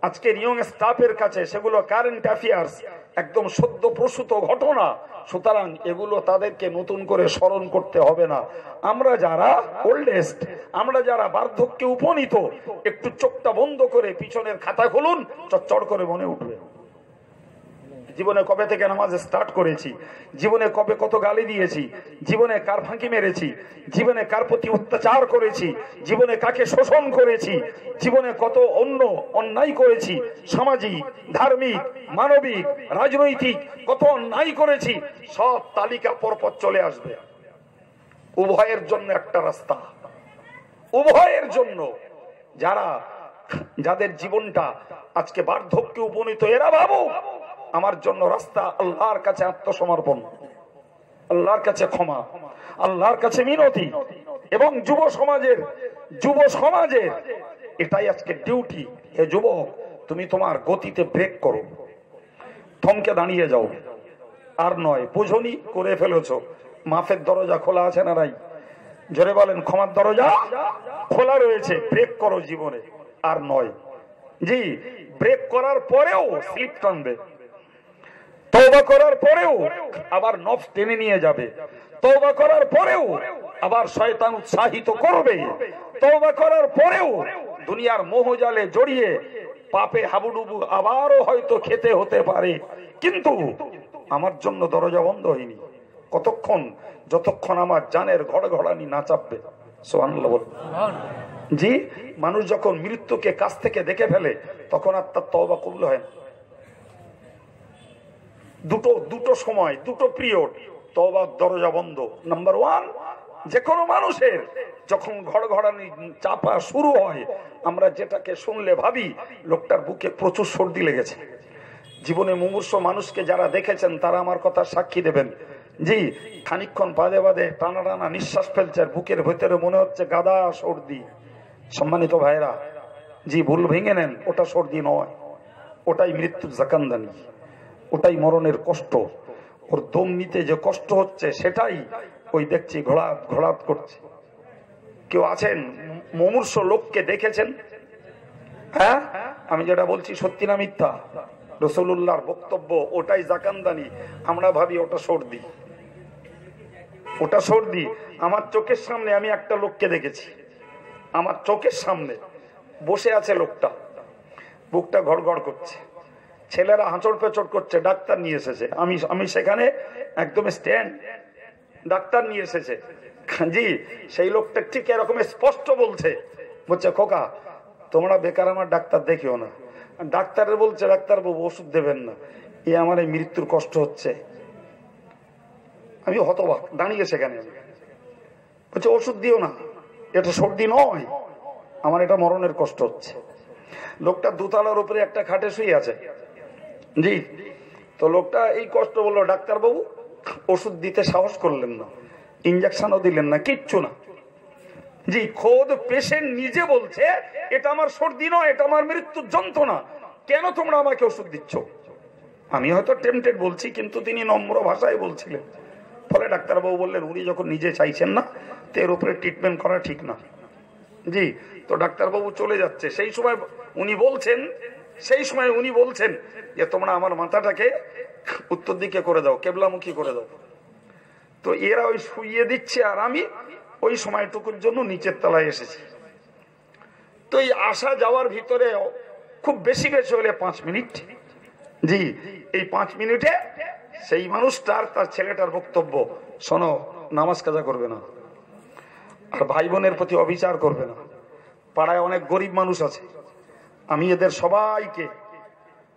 আজকের ইয়ং স্টাফের কাছে সেগুলো কারেন্ট অ্যাফেয়ার্স, একদম সদ্য প্রসূত ঘটনা। সুতরাং এগুলো তাদেরকে নতুন করে স্মরণ করতে হবে না। আমরা যারা ওল্ডেস্ট, আমরা যারা বার্ধক্যে উপনীত, একটু চোখটা বন্ধ করে পিছনের খাতা খুলুন, চটচট করে মনে উঠবে জীবনে কবে থেকে নামাজ স্টার্ট করেছি, জীবনে কবে কত গালি দিয়েছি, জীবনে কার ফাঁকি মেরেছি, জীবনে কার প্রতি অত্যাচার করেছি, জীবনে কাকে শোষণ করেছি, জীবনে কত অন্যায় করেছি, সামাজিক, ধার্মিক, মানবিক, রাজনৈতিক কত অন্যায় করেছি, সব তালিকা পরপর চলে আসবে। উভয়ের জন্য একটা রাস্তা, উভয়ের জন্য। যাদের জীবনটা আজকে বার্ধক্যে উপনীত, এরা ভাবো আমার জন্য রাস্তা আল্লাহর কাছে আত্মসমর্পণ, আল্লাহর কাছে ক্ষমা, আল্লাহর কাছে মিনতি। এবং যুব সমাজের এটাই আজকে ডিউটি। হে যুবক, তুমি তোমার গতিতে ব্রেক করো, থমকে দাঁড়িয়ে যাও। আর নয়, বুঝনি করে ফেলেছো, মাফের দরজা খোলা আছে না নাই? জোরে বলেন, ক্ষমার দরজা খোলা রয়েছে, ব্রেক করো জীবনে। আর নয়, জি, ব্রেক করার পরেও স্লিপ টানবে, তওবা করার পরেও আবার নফস টেনে নিয়ে যাবে, তওবা করার পরেও আবার শয়তান উৎসাহিত করবে, তওবা করার পরেও দুনিয়ার মোহজালে জড়িয়ে পাপে হাবুডুবু আবারও হয়তো খেতে হতে পারে। কিন্তু আমার জন্য দরজা বন্ধ হয়নি। কতক্ষণ? যতক্ষণ আমার জানের ঘড়ঘড়ানি না চাপবে। সুবহানাল্লাহ বলেন। জি, মানুষ যখন মৃত্যুকে কাছ থেকে দেখে ফেলে তখন আর তার তওবা কবুল হয় না। দুটো সময়, দুটো পিরিয়ড তওবার দরজা বন্ধ। নাম্বার ওয়ান, যে কোনো মানুষের যখন ঘড়ঘড়ানি চাপা শুরু হয়, আমরা যেটাকে শুনলে ভাবি লোকটার বুকে প্রচুর সর্দি লেগেছে। জীবনে মুমূর্ষ মানুষকে যারা দেখেছেন তারা আমার কথা সাক্ষী দেবেন। জি, খানিকক্ষণ বাদে বাদে টানা টানা নিঃশ্বাস ফেলছে, আর বুকের ভেতরে মনে হচ্ছে গাদা সর্দি। সম্মানিত ভাইরা, জি ভুল ভেঙে নেন, ওটা সর্দি নয়, ওটাই মৃত্যুর জাকান্দানি, ওটাই মরণের কষ্ট। ওর দম নিতে যে কষ্ট হচ্ছে সেটাই ওই দেখছি ঘোড়াত ঘোড়াত করছে। কেউ আছেন মুমূর্ষ লোককে দেখেছেন? হ্যাঁ, আমি যেটা বলছি সত্যি না মিথ্যা? রাসূলুল্লাহর বক্তব্য ওটাই জাকান্দানি, আমরা ভাবি ওটা সর্দি, ওটা সর্দি। আমার চোখের সামনে আমি একটা লোককে দেখেছি, আমার চোখের সামনে বসে আছে লোকটা, বুকটা ঘড়ঘড় করছে, ছেলেরা হাঁচড় পেচড় করছে, ডাক্তার নিয়ে এসেছে। আমি সেখানে একদম স্ট্যান্ড, ডাক্তার নিয়ে এসেছে। জি, সেই লোকটা ঠিক এরকম স্পষ্ট বলছে খোকা তোমরা বেকার আমার ডাক্তার দেখিও না। ডাক্তারের বলছে ডাক্তারবাবু ওষুধ দেবেন না, এ আমার এই মৃত্যুর কষ্ট হচ্ছে। আমি হতবাক দাঁড়িয়ে সেখানে, বলছে ওষুধ দিও না, এটা সর্দি নয়, আমার এটা মরণের কষ্ট হচ্ছে। লোকটা দোতলার উপরে একটা খাটে শুয়ে আছে। জি, তো লোকটা এই কষ্ট বললো, ডাক্তারবাবু ওষুধ দিতে সাহস করলেন না, ইঞ্জেকশনও দিলেন না, কিচ্ছু না। জি, খোদ পেশেন্ট নিজে বলছে এটা আমার সর্দি নয়, এটা আমার মৃত্যুর যন্ত্রণা, কেন তোমরা আমাকে ওষুধ দিচ্ছ? আমি হয়তো টেম্পটেড বলছি, কিন্তু তিনি নম্র ভাষায় বলছিলেন। ফলে ডাক্তারবাবু বললেন উনি যখন নিজে চাইছেন না তো এর উপরে ট্রিটমেন্ট করা ঠিক না। জি, তো ডাক্তারবাবু চলে যাচ্ছে, সেই সময় উনি বলছেন যে তোমরা আমার মাথাটাকে উত্তর দিকে করে দাও, কেবলামুখী করে দাও। তো এরা ওই শুইয়ে দিচ্ছে, আর আমি ওই সময়টুকুর জন্য নিচের তলায় এসেছি। তো এই আসা যাওয়ার ভিতরে খুব বেশি হলে 5 মিনিট। জি, এই 5 মিনিটে সেই মানুষটার তার ছেলেটার বক্তব্য, শোনো নামাজ কাজা করবে না, আর ভাই বোনের প্রতি অবিচার করবে না, পাড়ায় অনেক গরিব মানুষ আছে, আমি এদের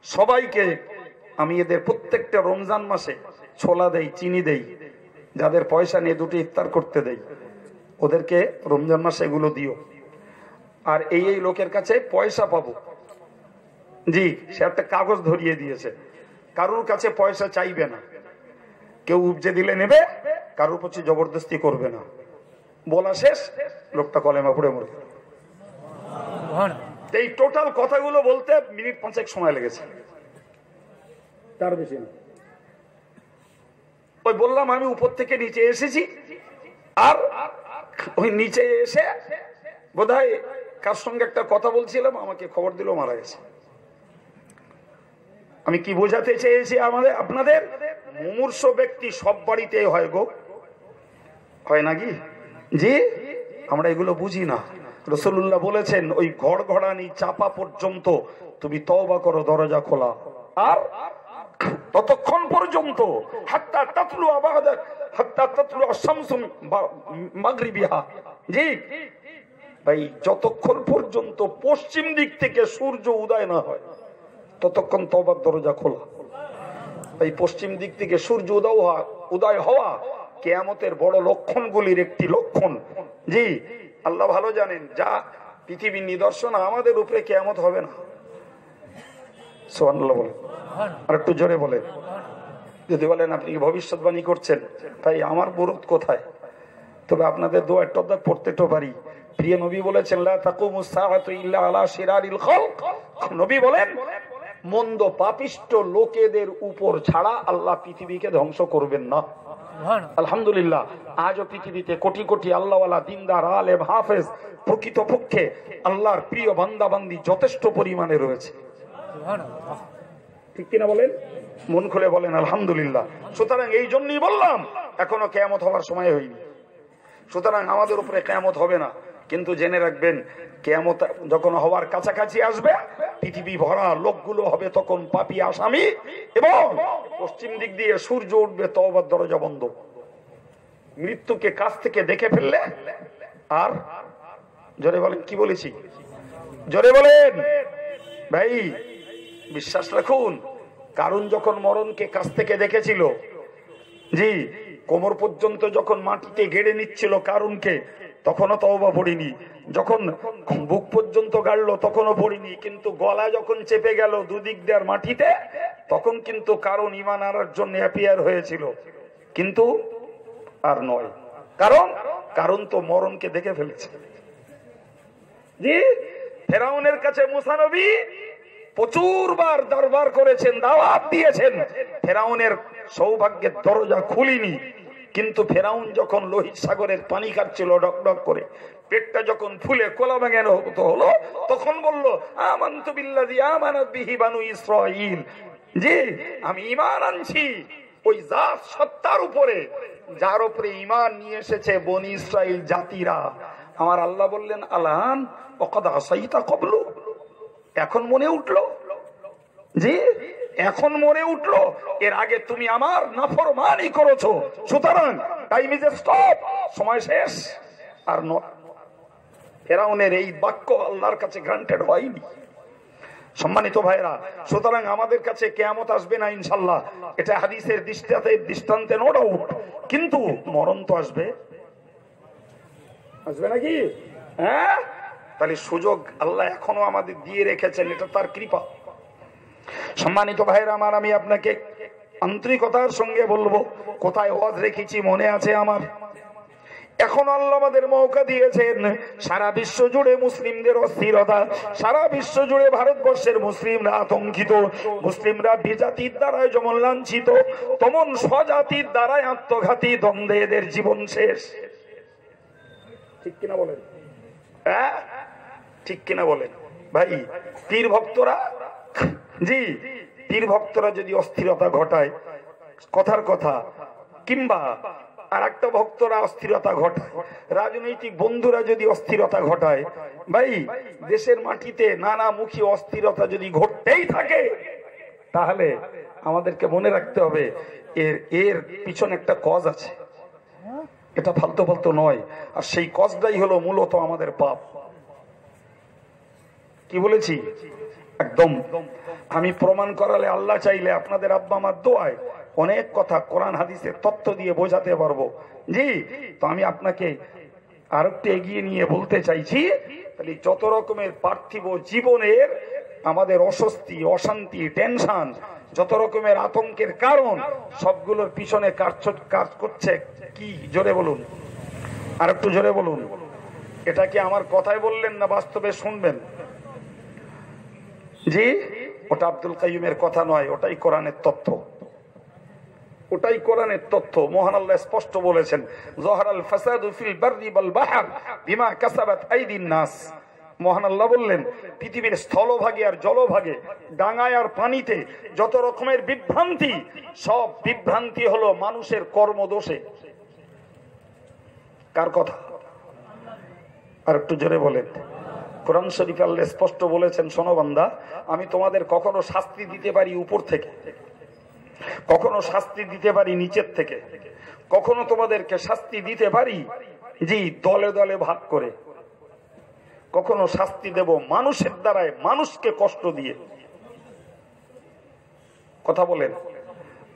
সবাইকে আমি এদের প্রত্যেকটা রমজান মাসে ছোলা দেই, চিনি দেই, যাদের পয়সা নিয়ে দুটো ইফতার করতে দেই, ওদেরকে রমজান মাসে এগুলো দিও। আর এই লোকের কাছে পয়সা পাবো। জি, সে একটা কাগজ ধরিয়ে দিয়েছে, কারুর কাছে পয়সা চাইবে না, কেউ উপজে দিলে নেবে, কারুর প্রতি জবরদস্তি করবে না। বলা শেষ, লোকটা কলেমা পড়ে মরে। এই টোটাল কথাগুলো বলতে মিনিট 5 সময় লেগেছে, তার বেশি না। ওই বললাম আমি উপর থেকে নিচে এসেছি, আর ওই নিচে এসে বোধহয় কার সঙ্গে একটা কথা বলছিলাম, আমাকে খবর দিল মারা গেছে। আমি কি বোঝাতে চেয়েছি আপনাদের, মুমূর্ষ ব্যক্তি সব বাড়িতে হয় গো, হয় নাকি? জি, আমরা এগুলো বুঝি না। রাসূলুল্লাহ বলেছেন ওই ঘড়ঘড়ানি চাপা পর্যন্ত তুমি তওবা করো, দরজা খোলা, আর ততক্ষণ পর্যন্ত হাত্তা তাতলু আবাদাক হাত্তা তাতলু আশ-শামসু মাগরিবিহা। জি ভাই, যতক্ষণ পর্যন্ত পশ্চিম দিক থেকে সূর্য উদয় না হয় ততক্ষণ তওবার দরজা খোলা। এই পশ্চিম দিক থেকে সূর্য উদয় হওয়া কিয়ামতের বড় লক্ষণগুলির একটি লক্ষণ। জি, আল্লাহ ভালো জানেন, যা পৃথিবীর নিদর্শন, আমাদের উপরে কিয়ামত হবে না। সুবহানাল্লাহ বলেন, আর একটু জোরে বলেন। যদি বলেন আপনি কি ভবিষ্যৎবাণী করছেন, তাই আমার বুরুদ কোথায়? তবে আপনাদের দোয়ার টদ্দা পড়তে তো পারি। প্রিয় নবী বলেছেন লা তাকুমুস সাআতু ইল্লা আলা শিরারিল খালক। নবী বলেন মন্দ পাপিষ্ট লোকেদের উপর ছাড়া আল্লাহ পৃথিবীকে ধ্বংস করবেন না। আলহামদুলিল্লাহ, আজও পৃথিবীতে কোটি কোটি আল্লাহওয়ালা, দিনদার, আলেম, হাফেজ, প্রকৃতপক্ষে আল্লাহর প্রিয় বান্দা বান্দি যথেষ্ট পরিমাণে রয়েছে। ঠিক কিনা বলেন? মন খুলে বলেন আলহামদুলিল্লাহ। সুতরাং এই জন্যই বললাম এখনো কিয়ামত হওয়ার সময় হয়নি, সুতরাং আমাদের উপরে কিয়ামত হবে না। কিন্তু জেনে রাখবেন, কিয়ামত যখন হওয়ার কাছাকাছি আসবে, পৃথিবী ভরা লোকগুলো হবে তখন পাপী আসামি, এবং পশ্চিম দিক দিয়ে সূর্য উঠবে, তওবার দরজা বন্ধ। মৃত্যুকে কাছ থেকে দেখে ফেললে আর, জোরে বলেন কি বলেছি, জোরে বলেন ভাই, বিশ্বাস রাখুন। কারণ যখন মরণকে কাছ থেকে দেখেছিল, জি, কোমর পর্যন্ত যখন মাটিতে গেড়ে নিচ্ছিল কারুনকে, তখনও তওবা পড়িনি, যখন বুক পর্যন্ত গাড়লো তখনও পড়িনি, কিন্তু গলা যখন চেপে গেল দুদিক দেওয়ার মাটিতে, তখন কিন্তু কারণ ঈমান আনার জন্য অ্যাপিয়ার হয়েছিল, কিন্তু আর নয়। কারণ তো মরণকে দেখে ফেলেছে। জি, ফেরাউনের কাছে মুসা নবী প্রচুর বার দরবার করেছেন, দাওয়াত দিয়েছেন, ফেরাউনের সৌভাগ্যের দরজা খুলিনি। কিন্তু ফেরাউন যখন লোহিত সাগরের পানি খাচ্ছিল ডকডক করে, পেটটা যখন ফুলে কোলা ভাঙানো হলো, তখন বলল আমানতু বিল্লাযী আমানাত বিহি বানু ইসরাঈল, জি আমি ঈমান আনছি ওই জাত সত্তার উপরে যার উপরে ঈমান নিয়ে এসেছে বনি ইসরাইল জাতিরা। আমার আল্লাহ বললেন আলান ওয়াকাদ আসাইতা ক্বাবলু, এখন মনে উঠলো, জি এখন মনে উঠলো, এর আগে তুমি আমার নাফরমানি করেছো, সুতরাং টাইম ইজ স্টপ, সময় শেষ। আর ফেরাউনের এই বাক্য আল্লাহর কাছে গ্রান্টেড হয়নি। সম্মানিত ভাইরা, সুতরাং আমাদের কাছে কিয়ামত আসবে না ইনশাআল্লাহ, এটা হাদিসের দৃষ্টান্তে নো ডাউট, কিন্তু মরণ তো আসবে নাকি? হ্যাঁ, তাহলে সুযোগ আল্লাহ এখনো আমাদের দিয়ে রেখেছেন, এটা তার কৃপা। সম্মানিত ভাইরা আমার, আমি আপনাকে আন্তরিকতার সঙ্গে বলবো, কোথায় ওয়াজ রেখেছি মনে আছে আমার? এখন আল্লাহ আমাদের মৌকা দিয়েছেন, সারা বিশ্ব জুড়ে মুসলিমদের অস্থিরতা, সারা বিশ্ব জুড়ে ভারতবর্ষের মুসলিমরা আতঙ্কিত, মুসলিমরা বিজাতির দ্বারায় যেমন লাঞ্ছিত, তেমন স্বজাতির দ্বারায় আত্মঘাতী দ্বন্দ্বে এদের জীবন শেষ। ঠিক কিনা বলেন? হ্যাঁ ঠিক কিনা বলেন ভাই? পীর ভক্তরা, জি পীর ভক্তরা যদি অস্থিরতা ঘটায়, কথার কথা, কিংবা আর একটা ভক্তরা অস্থিরতা ঘটায়, রাজনৈতিক বন্ধুরা যদি অস্থিরতা ঘটায়, ভাই দেশের মাটিতে নানামুখী অস্থিরতা যদি ঘটতেই থাকে, তাহলে আমাদেরকে মনে রাখতে হবে এর পিছনে একটা কজ আছে, এটা ফালতু ফালতু নয়। আর সেই কজটাই হলো মূলত আমাদের পাপ। কি বলেছি? একদম আমি প্রমাণ করালে, আল্লাহ চাইলে আপনাদের আব্বা আমার দোয়ায় অনেক কথা কোরআন হাদিসের তথ্য দিয়ে বোঝাতে পারবো। জি, তো আমি আপনাকে আরেকটু এগিয়ে নিয়ে বলতে চাইছি, তাহলে যত রকমের পার্থিব জীবনের আমাদের অস্বস্তি, অশান্তি, টেনশন, যত রকমের আতঙ্কের কারণ, সবগুলোর পিছনে কাজ করছে কি? জোরে বলুন, আর একটু জোরে বলুন। এটা কি আমার কথাই বললেন না বাস্তবে শুনবেন? জি, ওটা আব্দুল কাইয়ুমের কথা নয়, ওটাই কোরআনের তথ্য, ওটাই কোরআনের তথ্য। মহান আল্লাহ স্পষ্ট বলেছেন, যহারাল ফাসাদু ফিল বাররি ওয়াল বাহর বিমা কাসাবাত আইদিন নাস। মহান আল্লাহ বললেন, পৃথিবীর স্থলভাগে আর জলভাগে, ডাঙায় আর পানিতে যত রকমের বিভ্রান্তি, সব বিভ্রান্তি হলো মানুষের কর্মদোষে। কার কথা? আর একটু জোরে বলেন। কোরআন শরীফে আল্লাহ স্পষ্ট বলেছেন, শোনো বান্দা, আমি তোমাদের কখনো শাস্তি দিতে পারি উপর থেকে, কখনো শাস্তি দিতে পারি নিচের থেকে, কখনো তোমাদেরকে শাস্তি দিতে পারি জি দলে দলে ভাগ করে, কখনো শাস্তি দেব মানুষের দ্বারায়, মানুষকে কষ্ট দিয়ে। কথা বলেন,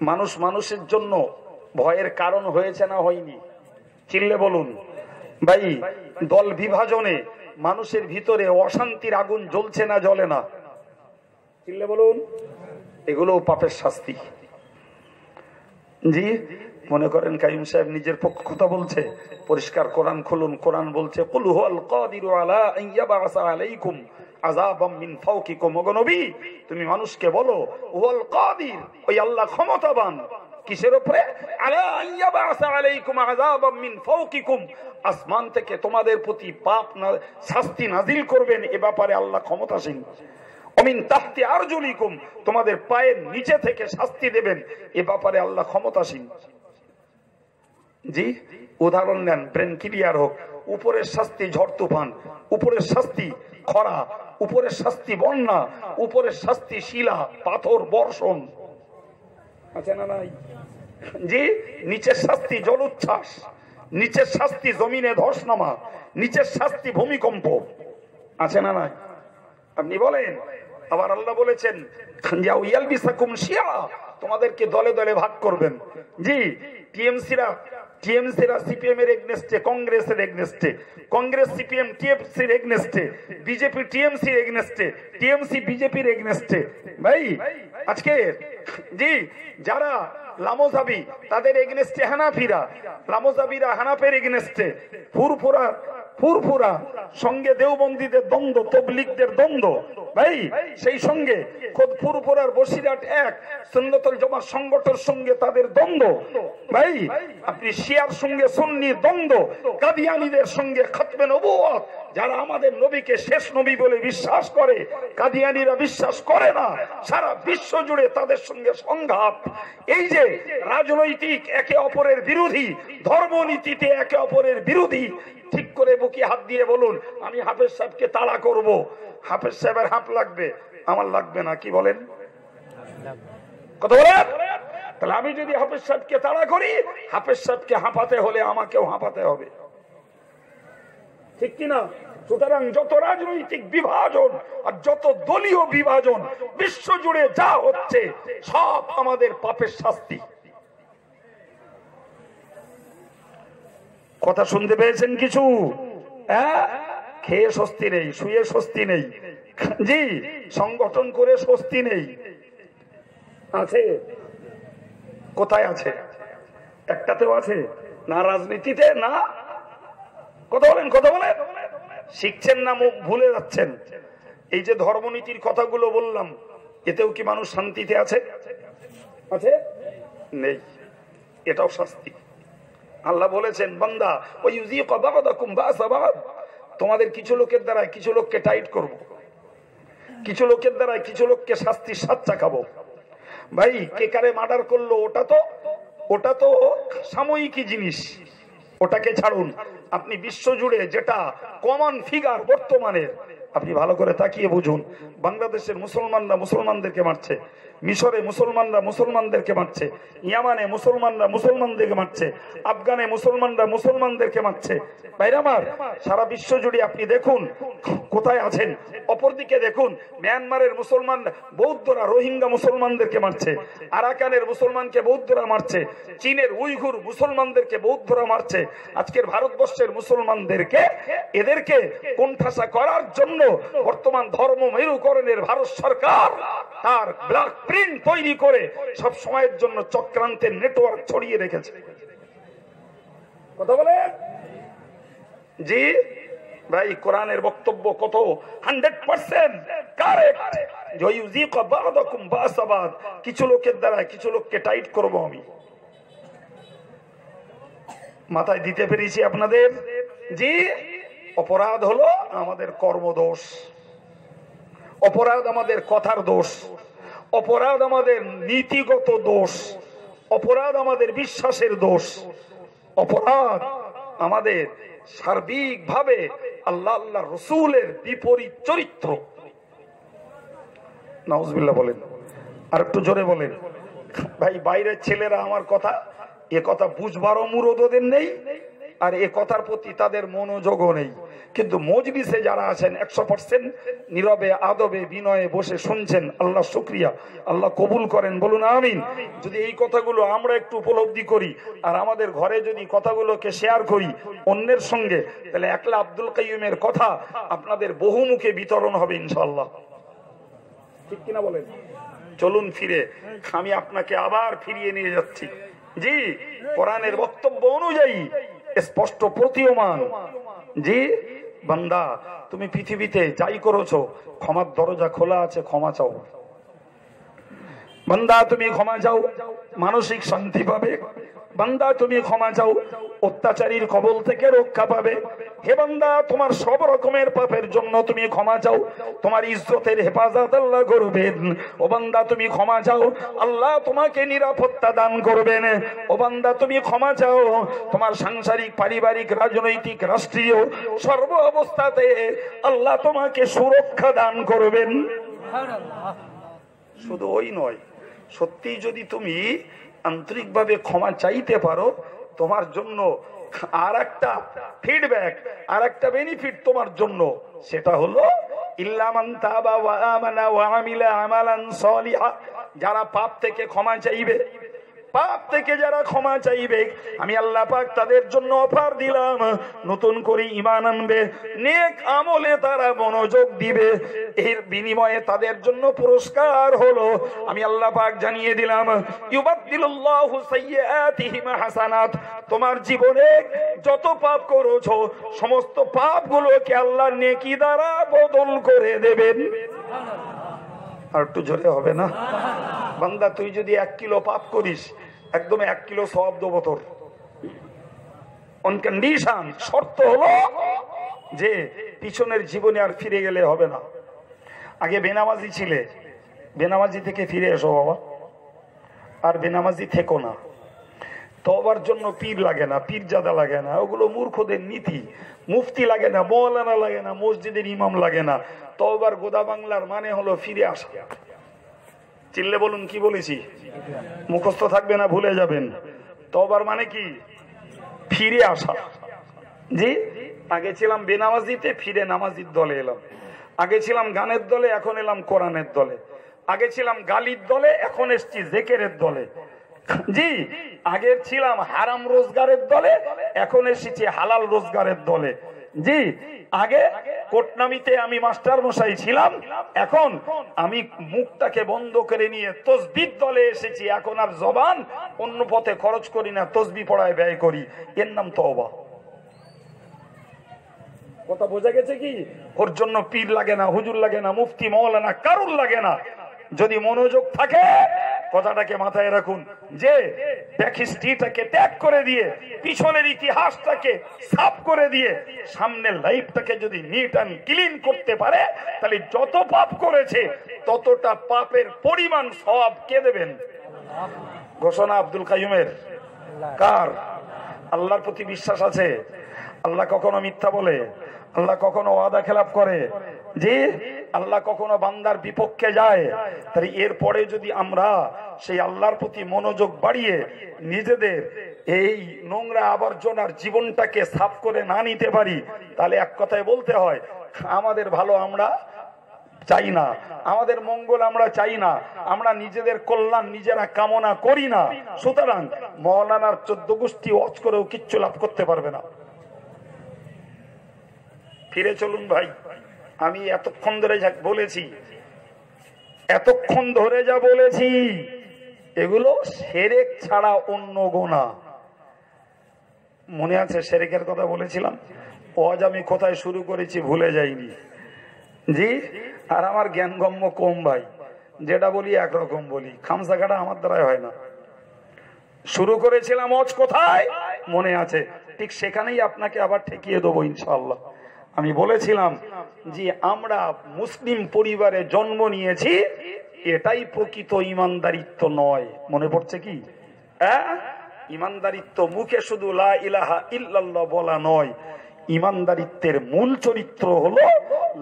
মানুষ মানুষের জন্য ভয়ের কারণ হয়েছে না হয়নি? চিল্লে বলুন ভাই। দল বিভাজনে মানুষের ভিতরে অশান্তির আগুন জ্বলছে না জ্বলে না? চিল্লে বলুন। এগুলো পাপের শাস্তি। জি, মনে করেন কাইয়ুম সাহেব নিজের পক্ষ কথা বলছে, পরিষ্কার কোরআন খুলুন, কোরআন বলছে কুল হুয়াল কাদিরু আলা আন ইয়াবআসা আলাইকুম আযাবাম মিন ফাওকিকুম। ওগো নবী, তুমি মানুষকে বলো হুয়াল কাদির, ওই আল্লাহ ক্ষমতাবান, কিসের উপরে? আলা আন ইয়াবআসা আলাইকুম আযাবাম মিন ফাওকিকুম, আসমান থেকে তোমাদের প্রতি পাপ শাস্তি নাজিল করবেন, এ ব্যাপারে আল্লাহ ক্ষমতাসীন। অমিন তাহতি আরজুলিকুম, তোমাদের পায়ের নিচে থেকে শাস্তি দেবেন, এ ব্যাপারে আল্লাহ ক্ষমতাসীন। জি, উদাহরণ নেন, ব্রেন ক্লিয়ার হোক। উপরের শাস্তি ঝড় তুফান, উপরের শাস্তি খরা, উপরের শাস্তি বন্যা, উপরের শাস্তি শিলা পাথর বর্ষণ, আছে না নাই? জি, নিচের শাস্তি জল উচ্ছ্বাস, নিচের শাস্তি জমিনে ধস নামা, নিচের শাস্তি ভূমিকম্প, আছে না নাই? আপনি বলেন। আবার আল্লাহ বলেছেন তোমাদেরকে দলে দলে ভাগ করবেন। জি, টিএমসিরা টিএমসিরা সিপিএম এর এগনেস্টে, কংগ্রেসের এগনেস্টে, কংগ্রেস সিপিএম টিএমসির এগনেস্টে, বিজেপি টিএমসির এগনেস্টে, টিএমসি বিজেপির এগনেস্টে। ভাই আজকে জি যারা লামোজাবি তাদের এগনেস্টে হানাফিরা, লামোজাবিরা হানাফের এগনেস্টে, ফুরফুরা সঙ্গে দেওবন্দীদের দ্বন্দ্ব, তবলিগদের দ্বন্দ্ব। ভাই সেই সঙ্গে খোদ ফুরফুরার বসিরহাট এক সুন্নতুল জামাত সংগঠনের সঙ্গে তাদের দ্বন্দ্ব। ভাই আপনি শিয়ার সঙ্গে সুন্নির দ্বন্দ্ব, কাদিয়ানীদের সঙ্গে খতমে নবুয়ত, যারা আমাদের নবীকে শেষ নবী বলে বিশ্বাস করে, কাদিয়ানীরা বিশ্বাস করে না, সারা বিশ্ব জুড়ে তাদের সঙ্গে সংঘাত। এই যে রাজনৈতিক একে অপরের বিরোধী, ধর্মনীতিতে একে অপরের বিরোধী, ঠিক করে বুকে হাত দিয়ে বলুন আমি হাফেজ সাহেবকে তাড়া করব। হাফেজ সাহেবের হাঁপ লাগবে, আমার লাগবে না, কি বলেন? কথা বলেন। তাহলে আমি যদি হাফেজ সাহেবকে তাড়া করি, হাফেজ সাহেবকে হাঁপাতে হলে আমাকেও হাঁপাতে হবে, ঠিক কিনা? সুতরাং যত রাজনৈতিক বিভাজন আর যত দলীয় বিভাজন বিশ্ব জুড়ে যা হচ্ছে, সব আমাদের পাপের শাস্তি। কথা শুনতে পেয়েছেন কিছু? খেয়ে স্বস্তি নেই, শুয়ে স্বস্তি নেই, জি সংগঠন করে স্বস্তি নেই। আছে কোথায়? আছে একটাতেও আছে না, রাজনীতিতে না। কথা বলেন, কথা বলেন। শিখছেন না, মুখ ভুলে যাচ্ছেন। এই যে ধর্মনীতির কথাগুলো বললাম, এতেও কি মানুষ শান্তিতে আছে? আছে? নেই, এটাও শাস্তি। আল্লাহ বলেছেন বান্দা ওয়ায়ুযীকু বা'দাকুম বা'সা বা'দ, তোমাদের কিছু লোকের দ্বারা কিছু লোককে টাইট করব, কিছু লোকের দ্বারা কিছু লোককে শাস্তির স্বাদ চাখাবো। ভাই কে কারে মার্ডার করলো ওটা তো সাময়িক জিনিস, ওটাকে ছাড়ুন। আপনি বিশ্ব জুড়ে যেটা কমন ফিগার বর্তমানের, আপনি ভালো করে তাকিয়ে বুঝুন। বাংলাদেশের মুসলমানরা মুসলমানদেরকে মারছে, মিশরে মুসলমানরা মুসলমানদেরকে মারছে, ইয়ামানে মুসলমানরা মুসলমানদেরকে মারছে, আফগানে মুসলমানরা মুসলমানদেরকে মারছে। ভাইরা আমার, সারা বিশ্ব জুড়ে আপনি দেখুন কোথায় আছেন। অপরদিকে দেখুন মিয়ানমারের মুসলমান বৌদ্ধরা রোহিঙ্গা মুসলমানদেরকে মারছে, আরাকানের মুসলমানকে বৌদ্ধরা মারছে, চীনের উইঘুর মুসলমানদেরকে বৌদ্ধরা মারছে। আজকের ভারতবর্ষের মুসলমানদেরকে এদেরকে কোণঠাসা করার জন্য বর্তমান ধর্ম মেরুকরণের ভারত সরকার তার ব্ল্যাক প্রিন্ট তৈরি করে সব সময়ের জন্য চক্রান্তের নেটওয়ার্ক ছড়িয়ে রেখেছে। কথা বলে জি ভাই, কোরআনের বক্তব্য কত 100% কারেক্ট। ওয়ায়ুযীকু বা'দাকুম বা'সা বা'দ, কিছু লোকের দ্বারা কিছু লোককে টাইট করব আমি। মাথায় দিতে পেরেছি আপনাদের? জি, অপরাধ হলো আমাদের কর্মদোষ, অপরাধ আমাদের কথার দোষ, অপরাধ আমাদের নীতিগত দোষ, অপরাধ আমাদের বিশ্বাসের দোষ, অপরাধ আমাদের সার্বিকভাবে আল্লাহ আল্লাহ রসুলের বিপরীত চরিত্র। নাউজুবিল্লাহ বলেন, আর একটু জোরে বলেন। ভাই বাইরের ছেলেরা আমার কথা, এ কথা বুঝবারও মুরদ ওদের নেই, আর এ কথার প্রতি তাদের মনোযোগও নেই। কিন্তু মজলিসে যারা আছেন 100% নীরবে আদবে বিনয়ে বসে শুনছেন, আল্লাহ শুকরিয়া, আল্লাহ কবুল করেন, বলুন আমিন। যদি এই কথাগুলো আমরা একটু উপলব্ধি করি আর আমাদের ঘরে যদি কথাগুলোকে শেয়ার করি অন্যের সঙ্গে, তাহলে একলা আব্দুল কাইয়ুমের কথা আপনাদের বহুমুখে বিতরণ হবে ইনশাআল্লাহ, ঠিক কিনা বলেন? চলুন ফিরে, আমি আপনাকে আবার ফিরিয়ে নিয়ে যাচ্ছি। জি, কোরআনের বক্তব্য অনুযায়ী স্পষ্ট প্রতীয়মান। জি বান্দা, তুমি পৃথিবীতে যাই করেছো, ক্ষমার দরজা খোলা আছে, ক্ষমা চাও। বান্দা তুমি ক্ষমা চাও, মানসিক শান্তি পাবে। বান্দা তুমি ক্ষমা চাও, অত্যাচারীর কবল থেকে রক্ষা পাবে। হে বান্দা, তোমার সব রকমের পাপের জন্য তুমি ক্ষমা চাও, তোমার ইজ্জতের হেফাজত আল্লাহ করবেন। ও বান্দা তুমি ক্ষমা চাও, আল্লাহ তোমাকে নিরাপত্তা দান করবেন। ও বান্দা তুমি ক্ষমা চাও, তোমার সাংসারিক, পারিবারিক, রাজনৈতিক, রাষ্ট্রীয় সর্ব অবস্থাতে আল্লাহ তোমাকে সুরক্ষা দান করবেন। শুধু ওই নয়, সত্যি যদি তুমি আন্তরিকভাবে ক্ষমা চাইতে পারো, তোমার জন্য আর একটা ফিডব্যাক, আর একটা বেনিফিট তোমার জন্য, সেটা হলো ইল্লা মান তাবা ওয়া আমানা ওয়া আমিলা আমালান সালিহা। যারা পাপ থেকে ক্ষমা চাইবে, পাপ থেকে যারা ক্ষমা চাইবে আমি আল্লাহ পাক তাদের জন্য অফার দিলাম, নতুন করে ঈমান আনবে, নেক আমলে তারা মনোযোগ দিবে, এর বিনিময়ে তাদের জন্য পুরস্কার হলো আমি আল্লাহ পাক জানিয়ে দিলাম ইউবাদদিলুল্লাহু সাইয়্যাতিহিম হাসানাত। তোমার জীবনে যত পাপ করেছো সমস্ত পাপগুলোকে আল্লাহ নেকি দ্বারা বদল করে দেবেন। আর একটু জোরে হবে না? বান্দা তুই যদি 1 কিলো পাপ করিস একদম 1 কিলো সওয়াব দেবো তোর, অন কন্ডিশন, শর্ত হলো যে পিছনের জীবনে আর ফিরে গেলে হবে না। আগে বেনামাজি ছিলে, বেনামাজি থেকে ফিরে এসো বাবা, আর বেনামাজি থেকো না। তওবার জন্য পীর লাগে না, পীরজাদা লাগে না, ওগুলো মূর্খদের নীতি। মুফতি লাগে না, মৌলানা লাগে না, মসজিদের ইমাম লাগে না। তওবার গোদা বাংলার মানে হলো ফিরে আসা। চিল্লে বলুন কি বলেছি? মুখস্থ থাকবে না, ভুলে যাবেন। তওবার মানে কি? ফিরে আসা। জি, আগে ছিলাম বেনামাজিতে, ফিরে নামাজির দলে এলাম। আগে ছিলাম গানের দলে, এখন এলাম কোরআনের দলে। আগে ছিলাম গালির দলে, এখন এসছি জিকিরের দলে। জি, আগে ছিলাম হারাম রোজগারের দলে, এখন এসেছি হালাল রোজগারের দলে। জি, আগে কোটনামিতে আমি মাস্টার মশাই ছিলাম, এখন আমি মুখটাকে বন্ধ করে নিয়ে তসবির দলে এসেছি। এখন আর জবান অন্য পথে খরচ করি না, তসবি পড়ায় ব্যয় করি। এর নাম তওবা। কথা বোঝা গেছে কি? ওর জন্য পীর লাগে না, হুজুর লাগে না, মুফতি মৌলানা কারুর লাগে না। যদি মনোযোগ থাকে, কথাটাকে মাথায় রাখুন, যে ব্যাকহিস্ট্রিটাকে ত্যাগ করে দিয়ে, পিছনের ইতিহাসটাকে সাফ করে দিয়ে, সামনের লাইফটাকে যদি নিট অ্যান্ড ক্লিন করতে পারে, তাহলে যত পাপ করেছে ততটা পাপের পরিমাণ সওয়াব কে দেবেন? ঘোষণা আব্দুল কাইয়ুমের। কার? আল্লাহর প্রতি বিশ্বাস আছে? আল্লাহ কখনো মিথ্যা বলে? আল্লাহ কখনো ওয়াদা খেলাপ করে? যে আল্লাহ কখনো বান্দার বিপক্ষে যায়? তাই এরপরে যদি আমরা সেই আল্লাহর প্রতি মনোযোগ বাড়িয়ে নিজেদের এই নোংরা আবর্জনার জীবনটাকে সাফ করে না নিতে পারি, তাহলে এক কথায় বলতে হয় আমাদের ভালো আমরা চাই না, আমাদের মঙ্গল আমরা চাই না, আমরা নিজেদের কল্যাণ নিজেরা কামনা করি না। সুতরাং মওলানার 14 গোষ্ঠী ওয়াজ করেও কিচ্ছু লাভ করতে পারবে না। ফিরে চলুন ভাই। আমি এতক্ষণ ধরে যা বলেছি, এতক্ষণ ধরে যা বলেছি, এগুলো শিরক ছাড়া অন্য গুনাহ। মনে আছে শিরকের কথা বলেছিলাম? আজ আমি কোথায় শুরু করেছি ভুলে যাইনি। জি, আর আমার জ্ঞানগম্য কম ভাই, যেটা বলি একরকম বলি, খামসাকাটা আমার দ্বারাই হয় না। শুরু করেছিলাম আজ কোথায় মনে আছে, ঠিক সেখানেই আপনাকে আবার ঠেকিয়ে দেবো ইনশাআল্লাহ। আমি বলেছিলাম যে আমরা মুসলিম পরিবারে জন্ম নিয়েছি, এটাই প্রকৃত ইমানদারিত্ব নয়। মনে পড়ছে কি? ইমানদারিত্ব মুখে শুধু লা ইলাহা ইল্লাল্লাহ বলা নয়, ইমানদারিত্বের মূল চরিত্র হলো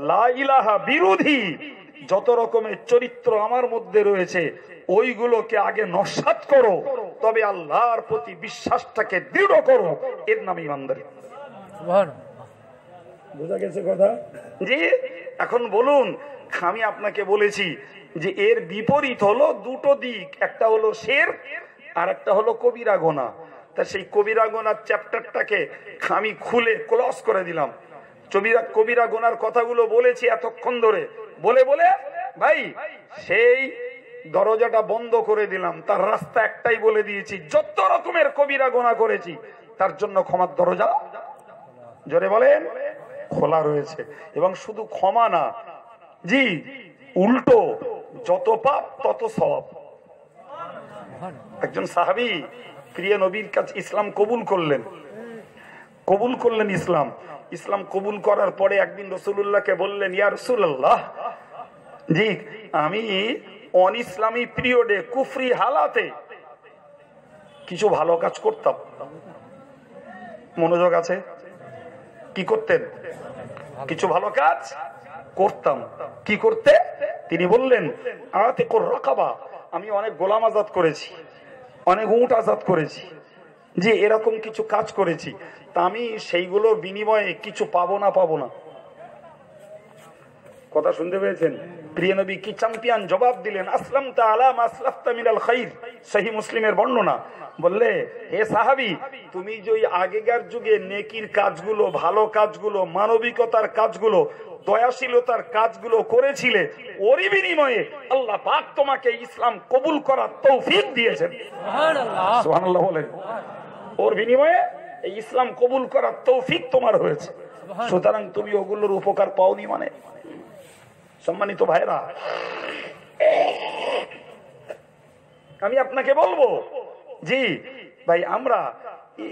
লা ইলাহা বিরোধী যত রকমের চরিত্র আমার মধ্যে রয়েছে ওইগুলোকে আগে নস্যাৎ করো, তবে আল্লাহর প্রতি বিশ্বাসটাকে দৃঢ় করো, এর নাম ইমানদারিত্ব। বুঝা গেছে কথা? জি, এখন বলুন, আমি আপনাকে বলেছি যে এর বিপরীত হলো দুটো দিক, একটা হলো শিরক আর একটা হলো কবিরা গুনাহ। তা সেই কবিরা গুনার চ্যাপ্টারটাকে আমি খুলে ক্লোজ করে দিলাম। কবিরা গুনার কথাগুলো বলেছি এতক্ষণ ধরে, বলে বলে ভাই সেই দরজাটা বন্ধ করে দিলাম। তার রাস্তা একটাই বলে দিয়েছি, যত রকমের কবিরা গুনাহ করেছি তার জন্য ক্ষমার দরজা, জোরে বলেন, খোলা রয়েছে। এবং শুধু ক্ষমা না, জি উল্টো, যত পাপ তত সওয়াব। একজন সাহাবী প্রিয় নবীর কাছে ইসলাম কবুল করলেন ইসলাম কবুল করার পরে একদিন রাসূলুল্লাহকে বললেন, ইয়া রাসূলুল্লাহ, জি আমি অন ইসলামী পিরিয়ডে কুফরি হালাতে কিছু ভালো কাজ করতাম। মনোযোগ আছে? কি করতেন? কিছু ভালো কাজ করতাম। কি করতে? তিনি বললেন, আতিকুর রাকাবা, আমি অনেক গোলাম আজাদ করেছি, অনেক উট আজাদ করেছি, যে এরকম কিছু কাজ করেছি, তা আমি সেইগুলোর বিনিময়ে কিছু পাবো না? কথা শুনতে পেয়েছেন? প্রিয় নবী কি চ্যাম্পিয়ন জবাব দিলেন, আসলামতা আলা মা আসলাফতা মিনাল খাইর। সহিহ মুসলিমের বর্ণনা। বললে, হে সাহাবী, তুমি যে ওই আগেকার যুগে নেকির কাজগুলো, ভালো কাজগুলো, মানবিকতার কাজগুলো, দয়াশীলতার কাজগুলো করেছিলে, ওরই বিনিময়ে আল্লাহ পাক তোমাকে ইসলাম কবুল করার তৌফিক দিয়েছেন। সুবহানাল্লাহ, সুবহানাল্লাহ বলেন। ওর বিনিময়ে এই ইসলাম কবুল করার তৌফিক তোমার হয়েছে, সুতরাং তুমি ওগুলোর উপকার পাওনি মানে। সম্মানিত ভাইরা, আমি আপনাকে বলবো, জি ভাই, আমরা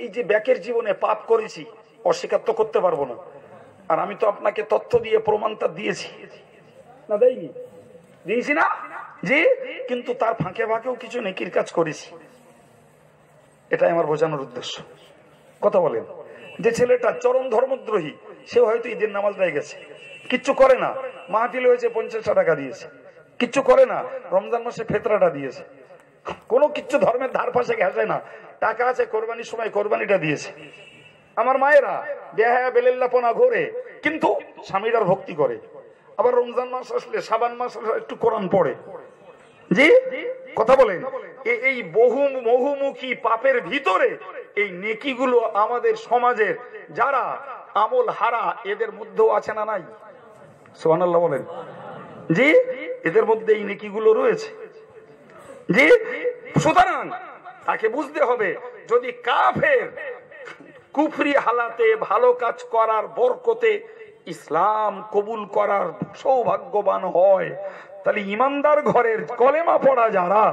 এই যে ব্যাকের জীবনে পাপ করেছি অস্বীকার তো করতে পারবো না। আর আমি তো আপনাকে তথ্য দিয়ে প্রমাণটা দিয়েছি না, দেইনি? দিয়েছি না? জি। কিন্তু তার ফাঁকে ফাঁকেও কিছু নেকির কাজ করেছি, এটাই আমার বোঝানোর উদ্দেশ্য। কথা বলেন। যে ছেলেটা চরম ধর্মদ্রোহী, সেও হয়তো ঈদের নামাজটাই গেছে, কিচ্ছু করে না, মাহফিল হয়েছে 50 টাকা দিয়েছে, কিচ্ছু করে না, রমজান মাসে ফেতরাটা দিয়েছে, কোনো কিচ্ছু ধর্মের ধার পাশে ঘেঁষে না, টাকা আছে কোরবানির সময় কোরবানিটা দিয়েছে। আমার মায়েরা বেহায়া বেলেল্লাপনা ঘোরে, কিন্তু স্বামীরার ভক্তি করে। আবার রমজান মাস আসলে, শাবান মাস আসলে একটু কোরআন পড়ে। জি, কথা বলেন। এই বহুমুখী পাপের ভিতরে এই নেকিগুলো আমাদের সমাজের যারা আমল হারা, এদের মধ্যেও আছে না নাই? সুবহানাল্লাহ বলেন। জি, এদের মধ্যে এই নেকিগুলো রয়েছে। জি, সুতরাং তাকে বুঝতে হবে, যদি কাফের কুফরি হালাতে ভালো কাজ করার বরকতে ইসলাম কবুল করার সৌভাগ্যবান হয়, তাহলে ইমানদার ঘরের কলেমা পড়া যারা,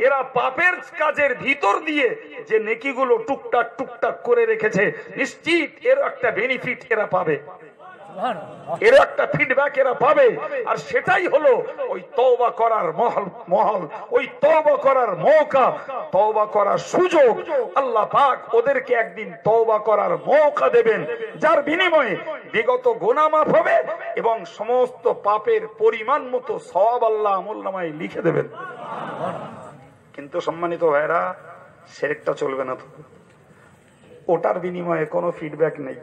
এরা পাপের কাজের ভিতর দিয়ে যে নেকিগুলো টুকটাক টুকটাক করে রেখেছে, নিশ্চিত এর একটা বেনিফিট এরা পাবে, এর একটা ফিডব্যাক এরা পাবে। আর সেটাই হলো ওই তওবা করার মহল, ওই তওবা করার মৌকা, তওবা করার সুযোগ। আল্লাহ পাক ওদেরকে একদিন তওবা করার মৌকা দেবেন, যার বিনিময়ে বিগত গুনাহ মাফ হবে এবং সমস্ত পাপের পরিমাণ মতো সওয়াব আল্লাহ আমলনামায় লিখে দেবেন। কিন্তু সম্মানিত ভাইরা, শিরকটা চলবে না তো, ওটার বিনিময়ে কোনো ফিডব্যাক নেই।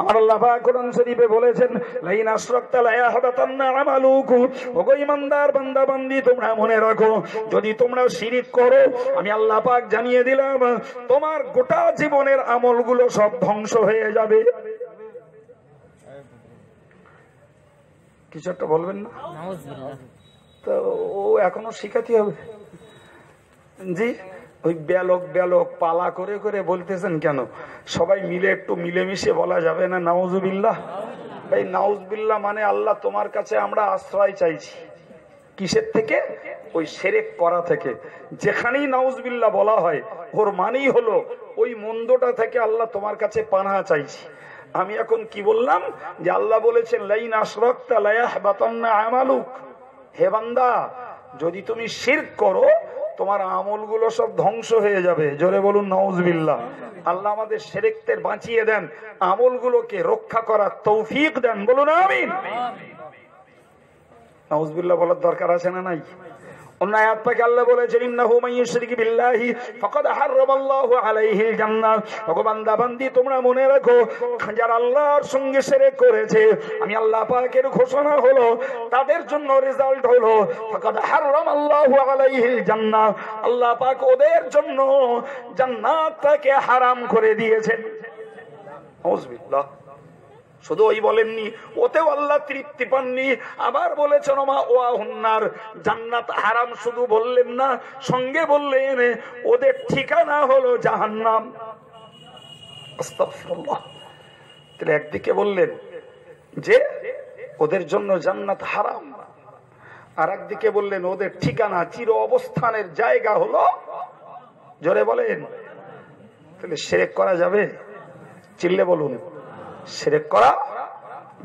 আমার আল্লাহ পাক কোরআন শরীফে বলেছেন, লাইন আশরাকতা লা ইয়াহবাতান্না আমালুক। ওগো ঈমানদার বান্দা বান্দি, তোমরা মনে রাখো, যদি তোমরা শিরক করো, আমি আল্লাহ পাক জানিয়ে দিলাম, তোমার গোটা জীবনের আমলগুলো সব ধ্বংস হয়ে যাবে। কিছু একটা বলবেন না? তো ও এখনো শিখাতে হবে। জি, ওই ব্যালক পালা করে করে বলতেছেন কেন? সবাই মিলে একটু মিলেমিশে বলা যাবে না নাউজুবিল্লাহ? ভাই, নাউজুবিল্লাহ মানে আল্লাহ তোমার কাছে আমরা আশ্রয় চাইছি। কিসের থেকে? ওই শিরক করা থেকে। যেখানেই নাউজুবিল্লাহ বলা হয়, ওর মানেই হলো ওই মন্দটা থেকে আল্লাহ তোমার কাছে পানাহ চাইছি। আমি এখন কি বললাম? যে আল্লাহ বলেছেন, লাইন আশরাকতা লা ইয়াহবাতান্না আমালুক। হে বান্দা, যদি তুমি শিরক করো, তোমার আমলগুলো সব ধ্বংস হয়ে যাবে। জোরে বলুন নাউজুবিল্লাহ। আল্লাহ আমাদের শিরকদের বাঁচিয়ে দেন, আমলগুলোকে রক্ষা করার তৌফিক দেন। বলুন আমিন। নাউজুবিল্লাহ বলার দরকার আছে না নাই? অন্য আয়াত পাকে আল্লাহ বলেছেন, ইন্নাহু মান ইউশরিক বিল্লাহি ফাকাদ হারামাল্লাহু আলাইহিল জান্নাহ। ওগো বান্দা বান্দি, তোমরা মনে রাখো, যারা আল্লাহর সঙ্গে শিরক করেছে, আমি আল্লাহ পাকের ঘোষণা হলো, তাদের জন্য রেজাল্ট হলো ফাকাদ হারামাল্লাহু আলাইহিল জান্নাহ। আল্লাহ পাক ওদের জন্য জান্নাতকে হারাম করে দিয়েছেন। নাউজুবিল্লাহ। শুধু ওই বলেননি, ওতেও আল্লাহ তৃপ্তি পাননি, আবার বলেছেন ওমা ওয়াহুন্নার, জান্নাত হারাম শুধু বললেন না, সঙ্গে বললেন ওদের ঠিকানা হলো জাহান্নাম। আস্তাগফিরুল্লাহ। তাহলে একদিকে বললেন যে ওদের জন্য জান্নাত হারাম, আর একদিকে বললেন ওদের ঠিকানা, চির অবস্থানের জায়গা হলো, জোরে বলেন, তাহলে শিরক করা যাবে? চিল্লে বলুন, শিরক করা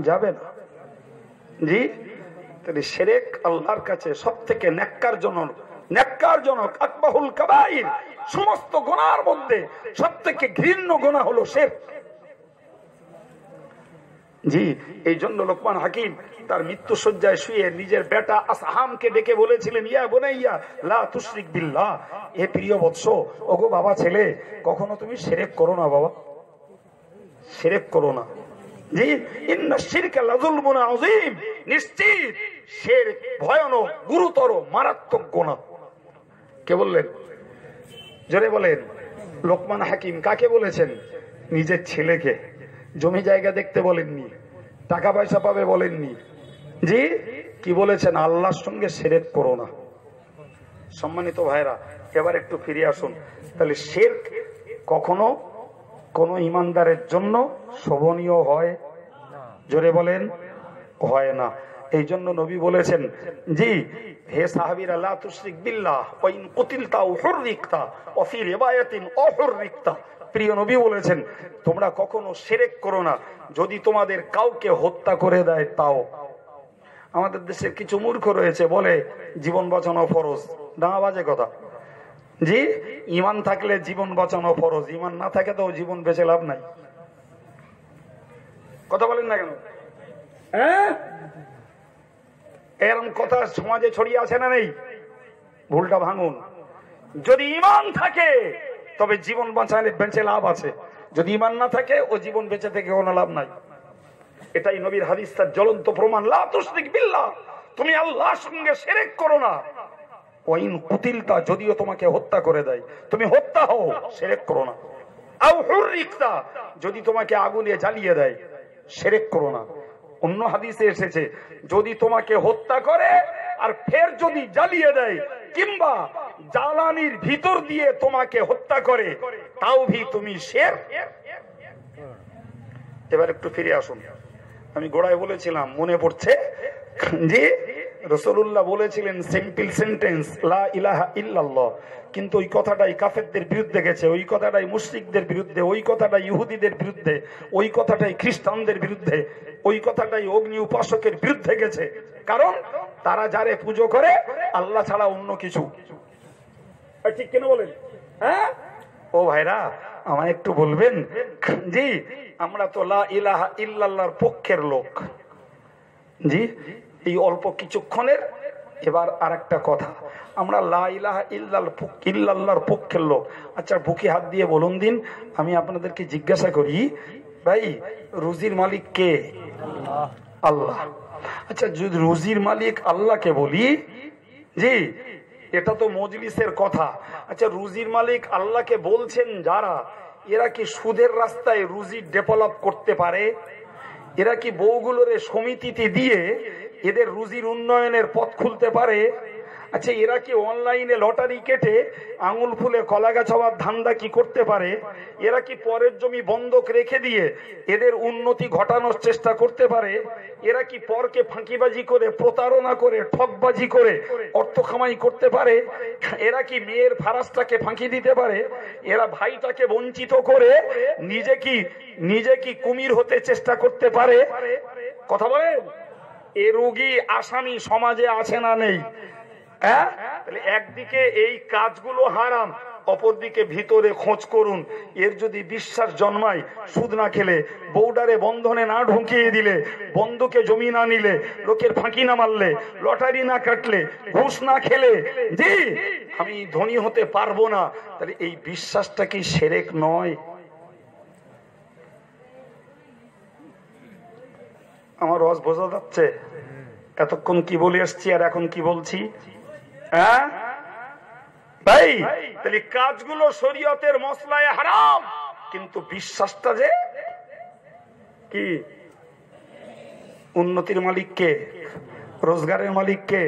যাবে না। জি, তাহলে শিরক আল্লাহর কাছে সবথেকে নেক্কারজনক আকবাহুল কাবাইর, সমস্ত গুনাহর মধ্যে সবথেকে ঘৃণ্য গুনাহ হলো শিরক। জি, এই জন্য লোকমান হাকিম তার মৃত্যু শয্যায় শুয়ে নিজের বেটা আসহামকে ডেকে বলেছিলেন, ইয়া বুনাইয়া লা তুশরিক বিল্লাহ, হে প্রিয় বৎস, ওগো বাবা ছেলে, কখনো তুমি শিরক করো না বাবা, শিরক করো না। জি, ইন্না শিরকা লাযুলমুন আযীম, নিশ্চিত শিরক ভয়ানক, গুরুতর, মারাত্মক গুনাহ। কে বললেন? জোরে বলেন। লোকমান হাকিম কাকে বলেছেন? নিজের ছেলেকে। জমি জায়গা দেখতে বলেননি, টাকা পয়সা পাবে বলেননি। জি, কি বলেছেন? আল্লাহর সঙ্গে শিরক করো না। সম্মানিত ভাইরা, এবার একটু ফিরে আসুন। তাহলে শিরক কখনো কোন ইমানদারের জন্য শোভনীয় হয়? জোরে বলেন, হয় না। এই জন্য নবী বলেছেন, জি হে সাহাবীরা, লা তুশরিক বিল্লাহ ওয়া ইন কুতিলতা আও হুররিকতা ওয়া ফি রিওয়ায়াতিন আও হুররিকতা। প্রিয় নবী বলেছেন, তোমরা কখনো শিরক করো না, যদি তোমাদের কাউকে হত্যা করে দেয় তাও। আমাদের দেশে কিছু মূর্খ রয়েছে, বলে জীবন বাঁচানো ফরজ। না, বাজে কথা। জি, ঈমান থাকলে জীবন বাঁচানো ফরজ, ঈমান না থাকে তো জীবন বেঁচে লাভ নাই। কথা বলেন না কেন? হ্যাঁ, এরকম কথা সমাজে ছড়িয়ে আছে না নেই? ভুলটা ভাঙুন। যদি ঈমান থাকে তবে জীবন বাঁচালে বেঁচে লাভ আছে, যদি ঈমান না থাকে ও জীবন বেঁচে থেকে কোনো লাভ নাই। এটাই নবীর হাদিস, তার জ্বলন্ত প্রমাণ। লা তুশরিক বিল্লাহ, তুমি আল্লাহর সঙ্গে শিরক করো না। ওয়া ইন কুতিলতা, যদিও তোমাকে হত্যা করে দেয়, তুমি হত্যা হও, শিরক করো না। আও হুররিকতা, যদি তোমাকে আগুনে জ্বালিয়ে দেয়, শিরক করো না। অন্য হাদিসে এসেছে, যদি তোমাকে হত্যা করে আর ফের যদি জ্বালিয়ে দেয়, কিংবা জ্বালানির ভিতর দিয়ে তোমাকে হত্যা করে, তাও ভি তুমি শিরক। এবার একটু ফিরে আসুন। আমি গোড়ায় বলেছিলাম, মনে পড়ছে যে রাসূলুল্লাহ বলেছিলেন সিম্পল সেন্টেন্স, লা ইলাহা ইল্লাল্লাহ, কিন্তু ওই কথাটাই কাফেরদের বিরুদ্ধে গেছে, ওই কথাটাই মুশরিকদের বিরুদ্ধে, ওই কথাটাই ইহুদিদের বিরুদ্ধে, ওই কথাটাই খ্রিস্টানদের বিরুদ্ধে, ওই কথাটাই অগ্নি উপাসকের বিরুদ্ধে গেছে। কারণ তারা যারে পুজো করে আল্লাহ ছাড়া অন্য কিছু। ঠিক কেন বলেন? হ্যাঁ ও ভাইরা, আমায় একটু বলবেন, জি আমরা তো লা ইলাহা ইল্লাল্লাহর পক্ষের লোক। জি, এই অল্প কিছুক্ষণের এবার আরেকটা কথা, আমরা লা ইলাহা ইল্লাল্লাহর পক্ষের লোক। আচ্ছা, বুকে হাত দিয়ে বলুন দিন, আমি আপনাদেরকে জিজ্ঞাসা করি, ভাই রুজির মালিক কে? আল্লাহ। আচ্ছা, যদি রুজির মালিক আল্লাহকে বলি, জি এটা তো মজলিসের কথা। আচ্ছা, রুজির মালিক আল্লাহকে বলছেন যারা, এরা কি সুদের রাস্তায় রুজি ডেভেলপ করতে পারে? এরা কি বউগুলোর সমিতিতে দিয়ে এদের রুজির উন্নয়নের পথ খুলতে পারে? আচ্ছা, এরা কি অনলাইনে লটারি কেটে আঙুল ফুলে কলা গাছ হওয়ার ধান্দা কি করতে পারে? এরা কি পরের জমি বন্ধক রেখে দিয়ে এদের উন্নতি ঘটানোর চেষ্টা করতে পারে? এরা কি পরকে ফাঁকিবাজি করে, প্রতারণা করে, ঠকবাজি করে অর্থ কামাই করতে পারে? এরা কি মেয়ের ফারাসটাকে ফাঁকি দিতে পারে? এরা ভাইটাকে বঞ্চিত করে নিজে কি কুমির হতে চেষ্টা করতে পারে? কথা বলেন। এ রোগী আসামি সমাজে আছে না নেই? হ্যাঁ, তাহলে একদিকে এই কাজগুলো হারাম, অপরদিকে ভিতরে খোঁজ করুন। এর যদি বিশ্বাস জন্মায়, সুদ না খেলে, বউডারে বন্ধনে না ঢুকিয়ে দিলে, বন্ধকে জমি না নিলে, লোকের ফাঁকি না মারলে, লটারি না কাটলে, ঘুষ না খেলে, জি আমি ধনী হতে পারবো না, তাহলে এই বিশ্বাসটা কি শিরক নয়? আমার রস বোঝা যাচ্ছে? এতক্ষণ কি বলে আসছি আর এখন কি বলছি? হ্যাঁ ভাই, তাহলে কাজগুলো শরীয়তের মসলায় হারাম, কিন্তু বিশ্বাসটা যে কি? উন্নতির মালিক কে? রোজগারের মালিক কে?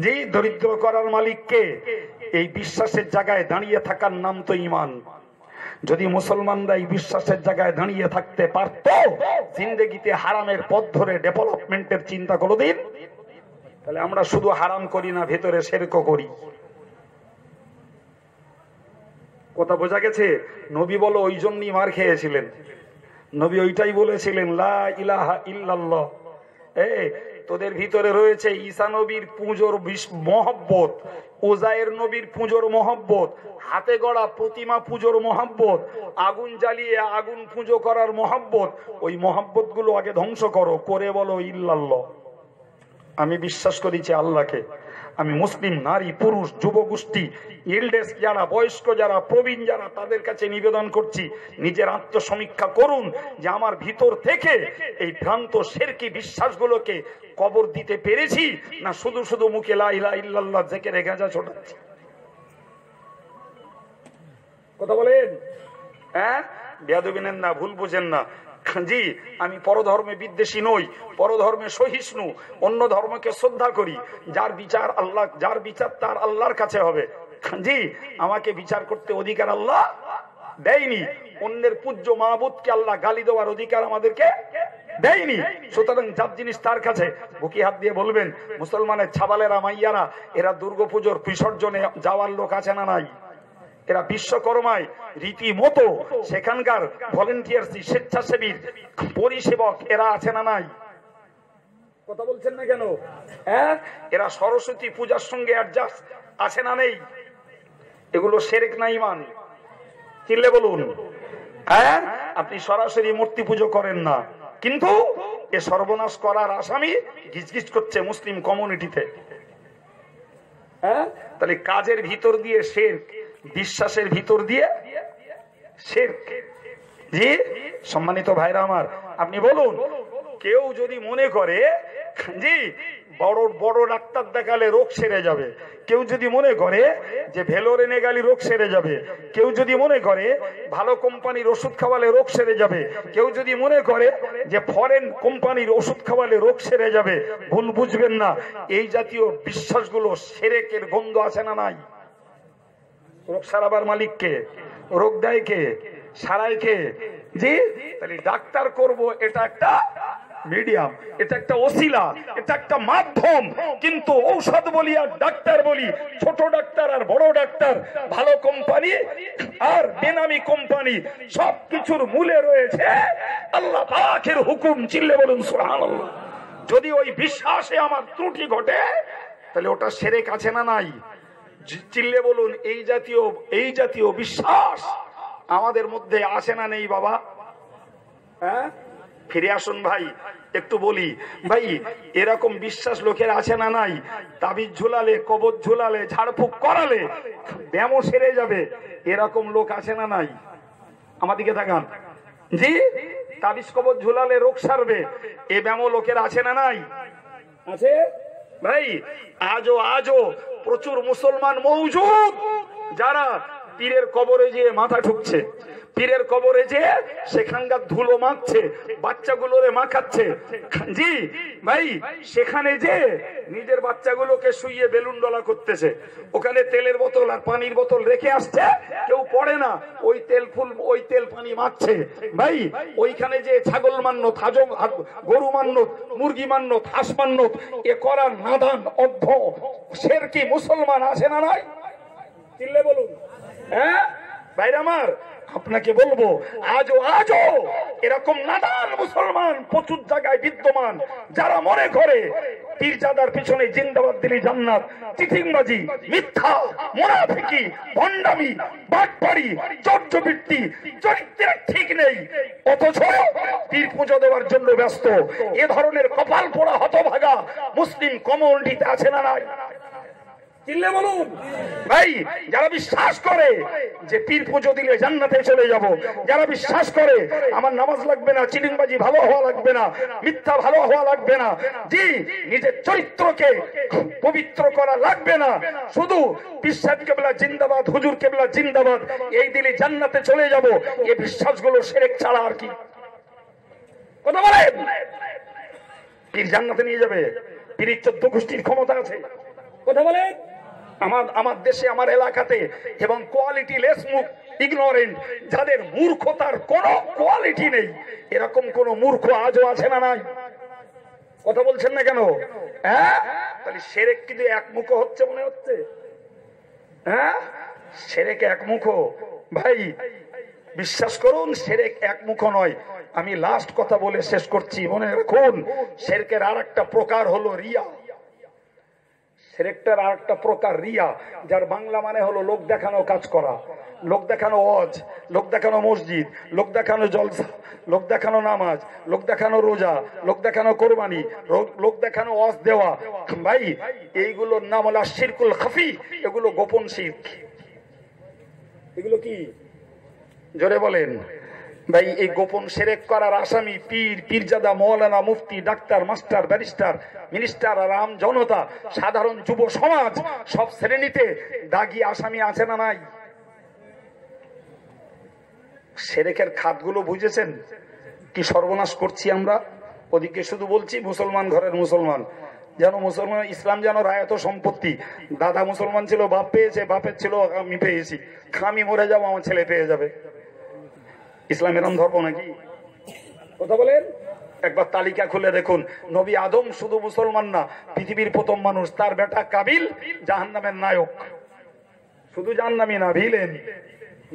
জি দরিদ্র করার মালিক কে? এই বিশ্বাসের জায়গায় দাঁড়িয়ে থাকার নাম তো ঈমান। যদি মুসলমানরা এই বিশ্বাসের জায়গায় দাঁড়িয়ে থাকতে পারত, জিন্দেগিতে হারামের পথ ধরে ডেভেলপমেন্টের চিন্তা কোনোদিন, তাহলে আমরা শুধু হারাম করি না, ভেতরে শিরকও করি। কথা বোঝা গেছে? নবী বলো ওই জন্যই মার খেয়েছিলেন। নবী ওইটাই বলেছিলেন, লা ইলাহা ইল্লাল্লাহ। তোদের ভিতরে রয়েছে ঈসা নবীর পুজোর মহব্বত, ওজায়ের নবীর পুজোর মহব্বত, হাতে গড়া প্রতিমা পুজোর মহব্বত, আগুন জ্বালিয়ে আগুন পুজো করার মহব্বত। ওই মহব্বত গুলো আগে ধ্বংস করো, করে বলো ইল্লাল্লাহ, আমি বিশ্বাস করেছি আল্লাহকে। আমি মুসলিম নারী পুরুষ যুবগোষ্ঠী ইলডেস যারা বয়স্ক যারা প্রবীণ যারা তাদের কাছে নিবেদন করছি, নিজের আত্মসমীক্ষা করুন যে আমার ভিতর থেকে এই ভ্রান্ত শিরকি বিশ্বাসগুলোকে কবর দিতে পেরেছি না শুধু শুধু মুখে লা ইলাহা ইল্লাল্লাহ জিকিরে গাঁজা ছোটাচ্ছি। কথা বলেন, হ্যাঁ বেয়াদবি নেন না, ভুল বুঝেন না। জি, আমি পরধর্মে বিদ্বেষী নই, পরধর্মে সহিষ্ণু, অন্য ধর্মকে শ্রদ্ধা করি। যার বিচার আল্লাহ, যার বিচার তার আল্লাহর কাছে হবে। জি, আমাকে বিচার করতে অধিকার আল্লাহ দেয়নি, অন্যের পূজ্য মাহবুদকে আল্লাহ গালি দেওয়ার অধিকার আমাদেরকে দেয়নি। সুতরাং যার জিনিস তার কাছে। বুকি হাত দিয়ে বলবেন, মুসলমানের ছাবালেরা মাইয়ারা এরা দুর্গাপুজোর বিসর্জনে যাওয়ার লোক আছে না নাই? এরা বিশ্বকর্মায় রীতিমতো সেখানকার ভলেন্টিয়ার স্বেচ্ছাসেবীর পরিষেবক এরা আছে না নাই? কথা বলছেন না কেন? হ্যাঁ, এরা সরস্বতী পূজার সঙ্গে অ্যাডজাস্ট আছে না নেই? এগুলো শিরক না ঈমান? চিল্লে বলুন। হ্যাঁ, আপনি সরাসরি মূর্তি পুজো করেন না, কিন্তু এ সর্বনাশ করার আসামি গিজগিজ করছে মুসলিম কমিউনিটিতে। হ্যাঁ, তাহলে কাজের ভিতর দিয়ে শিরক, বিশ্বাসের ভিতর দিয়ে শিরক। জি সম্মানিত ভাইরা আমার, আপনি বলুন, কেউ যদি মনে করে জি বড় বড় ডাক্তার দেখালে রোগ সেরে যাবে, কেউ যদি মনে করে যে ভেলোরে নিয়ে গেলে রোগ সেরে যাবে, কেউ যদি মনে করে ভালো কোম্পানির ওষুধ খাওয়ালে রোগ সেরে যাবে, কেউ যদি মনে করে যে ফরেন কোম্পানির ওষুধ খাওয়ালে রোগ সেরে যাবে, ভুল বুঝবেন না। এই জাতীয় বিশ্বাসগুলো শিরকের গন্ধ আছে না নাই? রোগ সারাবার মালিক কে? রোগ দেয় কে? সারাই কে? জি, তাহলে ডাক্তার করব এটা একটা মিডিয়াম, এটা একটা ওসিলা, এটা একটা মাধ্যম। কিন্তু ঔষধ বলি আর ডাক্তার বলি, ছোট ডাক্তার আর বড় ডাক্তার, ভালো কোম্পানি আর বেনামি কোম্পানি, সবকিছুর মূলে রয়েছে আল্লাহ পাকের হুকুম। চিল্লে বলুন সুবহানাল্লাহ। যদি ওই বিশ্বাসে আমার ত্রুটি ঘটে তাহলে ওটা শিরক আছে না নাই? চিল্লে বলুন। এই জাতীয় বিশ্বাস আমাদের মধ্যে আসে না নেই বাবা? হ্যাঁ, ফিরে আসুন ভাই, একটু বলি ভাই, এরকম বিশ্বাস লোকের আছে না নাই? তাবিজ ঝুলালে, কবজ ঝুলালে, ঝাড়ফুঁক করালে ব্যামো সেরে যাবে, এরকম লোক আছে না নাই? আমাদিকে তাকান। জি, তাবিজ কবজ ঝুলালে রোগ সারবে, এ ব্যামো লোকের আছে না নাই? আছে ভাই। আজও প্রচুর মুসলমান মৌজুদ যারা পীরের কবরে যেয়ে মাথা ঠুকছে, পীরের কবরে যেয়ে সেখানকার ধুলো মাখছে, বাচ্চাগুলোরে মাখাচ্ছে। জি ভাই, সেখানে যে নিজের বাচ্চাগুলোকে শুইয়ে বেলুন ডলা করতেছে, ওখানে তেলের বোতল আর পানির বোতল রেখে আসছে, কেউ পড়ে না, ওই তেল পানি মাখছে। ভাই ওইখানে যে ছাগল মান্যত, গরু মান্যত, মুরগি মান্যত, হাঁস মান্যত এ করার নাদান অর্ধ শিরকি মুসলমান আছে না নাই? চিল্লে বলুন। হ্যাঁ ভাইরা আমার, আপনাকে বলবো, আজও এরকম নাদান মুসলমান প্রচুর জায়গায় বিদ্যমান, যারা মনে করে পীরজাদার পিছনে জিন্দাবাদ দিলি জান্নাত, চিঠিংবাজি, মিথ্যা, মুনাফিকি, ভণ্ডামি, বাটপাড়ি, চর্যবৃত্তি, চরিত্রের ঠিক নেই, অথচ পীর পুজো দেওয়ার জন্য ব্যস্ত। এ ধরনের কপাল পোড়া হতভাগা মুসলিম কমিউনিটিতে আছে না নাই? চিল্লে বলুন ভাই। যারা বিশ্বাস করে যে পীর পুজো দিলে জান্নাতে চলে যাব, যারা বিশ্বাস করে আমার নামাজ লাগবে না, চিটিংবাজি ভালো হওয়া লাগবে না, মিথ্যা ভালো হওয়া লাগবে না, জি নিজের চরিত্রকে পবিত্র করা লাগবে না, শুধু পীর সাহেব কেবলা জিন্দাবাদ, হুজুর কেবলা জিন্দাবাদ, এই দিলে জান্নাতে চলে যাব, এই বিশ্বাসগুলো শিরক ছাড়া আর কি? কথা বলেন। পীর জান্নাতে নিয়ে যাবে, পীরের 14 গোষ্ঠীর ক্ষমতা আছে। কথা বলেন। আমার দেশে, আমার এলাকাতে এবং কোয়ালিটি লেস মুখ ইগনোরেন্ট, যাদের মূর্খতার কোনো কোয়ালিটি নেই, এরকম কোন মূর্খ আজও আছে না নাই? কথা বলছেন না কেন? হ্যাঁ, তাহলে শিরক কিন্তু একমুখ হচ্ছে মনে হচ্ছে। হ্যাঁ, শিরক একমুখ। ভাই বিশ্বাস করুন, শিরক একমুখ নয়। আমি লাস্ট কথা বলে শেষ করছি, মনে রাখুন, শিরকের আর একটা প্রকার হলো রিয়া। শিরকটার আর একটা প্রকার রিয়া, যার বাংলা মানে হলো লোক দেখানো কাজ করা, লোক দেখানো ওয়াজ, লোক দেখানো মসজিদ, লোক দেখানো জলসা, লোক দেখানো নামাজ, লোক দেখানো রোজা, লোক দেখানো কোরবানি, লোক দেখানো ওয়াজ দেওয়া। ভাই এইগুলোর নাম হলো শিরকুল খাফি, এগুলো গোপন শিরক। এগুলো কি জোরে বলেন ভাই? এই গোপন শিরক করার আসামি পীর, পীরজাদা, মৌলানা, মুফতি, ডাক্তার, মাস্টার, ব্যারিস্টার, মিনিস্টার, আর আম জনতা, সাধারণ যুব সমাজ, সব শ্রেণীতে দাগি আসামি আছে না নাই? শিরকের খাতগুলো বুঝেছেন? কি সর্বনাশ করছি আমরা। ওদিকে শুধু বলছি মুসলমান ঘরের মুসলমান, যেন মুসলমান ইসলাম যেন রায়ত সম্পত্তি। দাদা মুসলমান ছিল, বাপ পেয়েছে, বাপের ছিল আমি পেয়েছি, আমি মরে যাবো আমার ছেলে পেয়ে যাবে। ইসলাম এরকম ধর্ম নাকি? কথা বলেন। একবার তালিকা খুলে দেখুন, নবী আদম শুধু মুসলমান না, পৃথিবীর প্রথম মানুষ। তার বেটা কাবিল জাহান্নামের নায়ক, শুধু জাহান্নামী না, ভিলেন।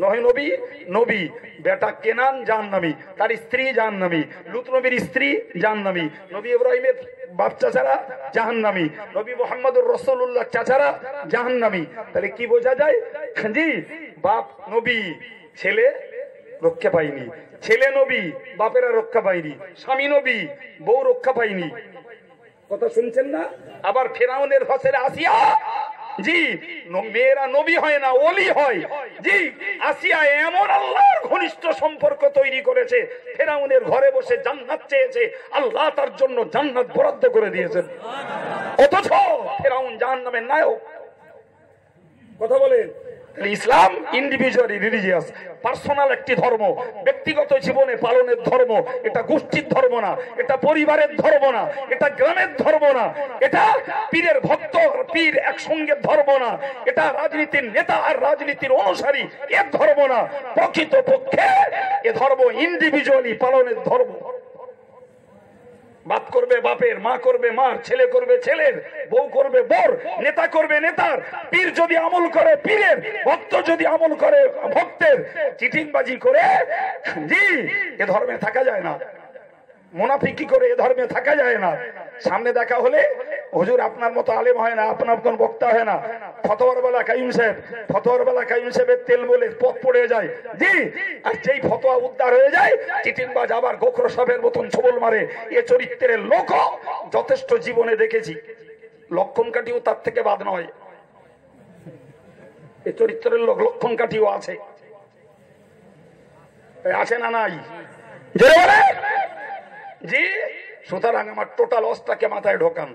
নয় নবী, নবী বেটা কেনান জাহান্নামী, তার স্ত্রী জাহান্নামী, লূত নবীর স্ত্রী জাহান্নামী, নবী ইব্রাহিমের বাপ চাচারা জাহান্নামী, নবী মুহাম্মদুর রাসূলুল্লাহ চাচারা জাহান্নামী। তাহলে কি বোঝা যায়? জি, বাপ নবী, ছেলে রক্ষা পায়নি, ছেলে নবী, বাপেরা রক্ষা পায়নি, স্বামী নবী, বউ রক্ষা পায়নি। কথা শুনছেন না? আবার ফেরাউনের ফসেরে আসিয়া, জি, মেয়েরা নবী হয় না, ওলি হয়। জি, আসিয়া এমন আল্লাহর ঘনিষ্ঠ সম্পর্ক তৈরি করেছে, ফেরাউনের ঘরে বসে জান্নাত চেয়েছে, আল্লাহ তার জন্য জান্নাত বরাদ্দ করে দিয়েছেন। অথচ ফেরাউন জাহান্নামের নায়ক। কথা বলেন। ইসলাম ইন্ডিভিজুয়ালি রিলিজিয়াস, পার্সোনাল একটি ধর্ম, ব্যক্তিগত জীবনে পালনের ধর্ম। এটা গোষ্ঠীর ধর্ম না, এটা পরিবারের ধর্ম না, এটা গ্রামের ধর্ম না, এটা পীরের ভক্ত পীর একসঙ্গে ধর্ম না, এটা রাজনীতির নেতা আর রাজনীতির অনুসারী এর ধর্ম না। প্রকৃতপক্ষে এ ধর্ম ইন্ডিভিজুয়ালি পালনের ধর্ম। বাপ করবে বাপের, মা করবে মার, ছেলে করবে ছেলের, বউ করবে বউর, নেতা করবে নেতার, পীর যদি আমল করে পীরের, ভক্ত যদি আমল করে ভক্তের। চিটিংবাজি করে জি এ ধর্মে থাকা যায় না, মুনাফিকি করে এ ধর্মে থাকা যায় না। সামনে দেখা হলে হুজুর আপনার মতো আলেম হয় না, আপনার কোন বক্তা হয় না, ফতোয়ার বেলা কাইম সাহেব, ফতোয়ার বেলা কাইম সাহেবের তেল বলে পথ পড়ে যায়। জি, আর যেই ফতোয়া উদ্ধার হয়ে যায়, চিটিংবাজ আবার গোখর সাহেবের মতন ছবল মারে। এ চরিত্রের লোক যথেষ্ট জীবনে দেখেছি, লক্ষণ কাটিও তার থেকে বাদ নয়। এ চরিত্রের লোক লক্ষণ কাটিও আছে, আছে না নাই? জি, সুতরাং আমার টোটাল অস্তাকে মাথায় ঢোকান।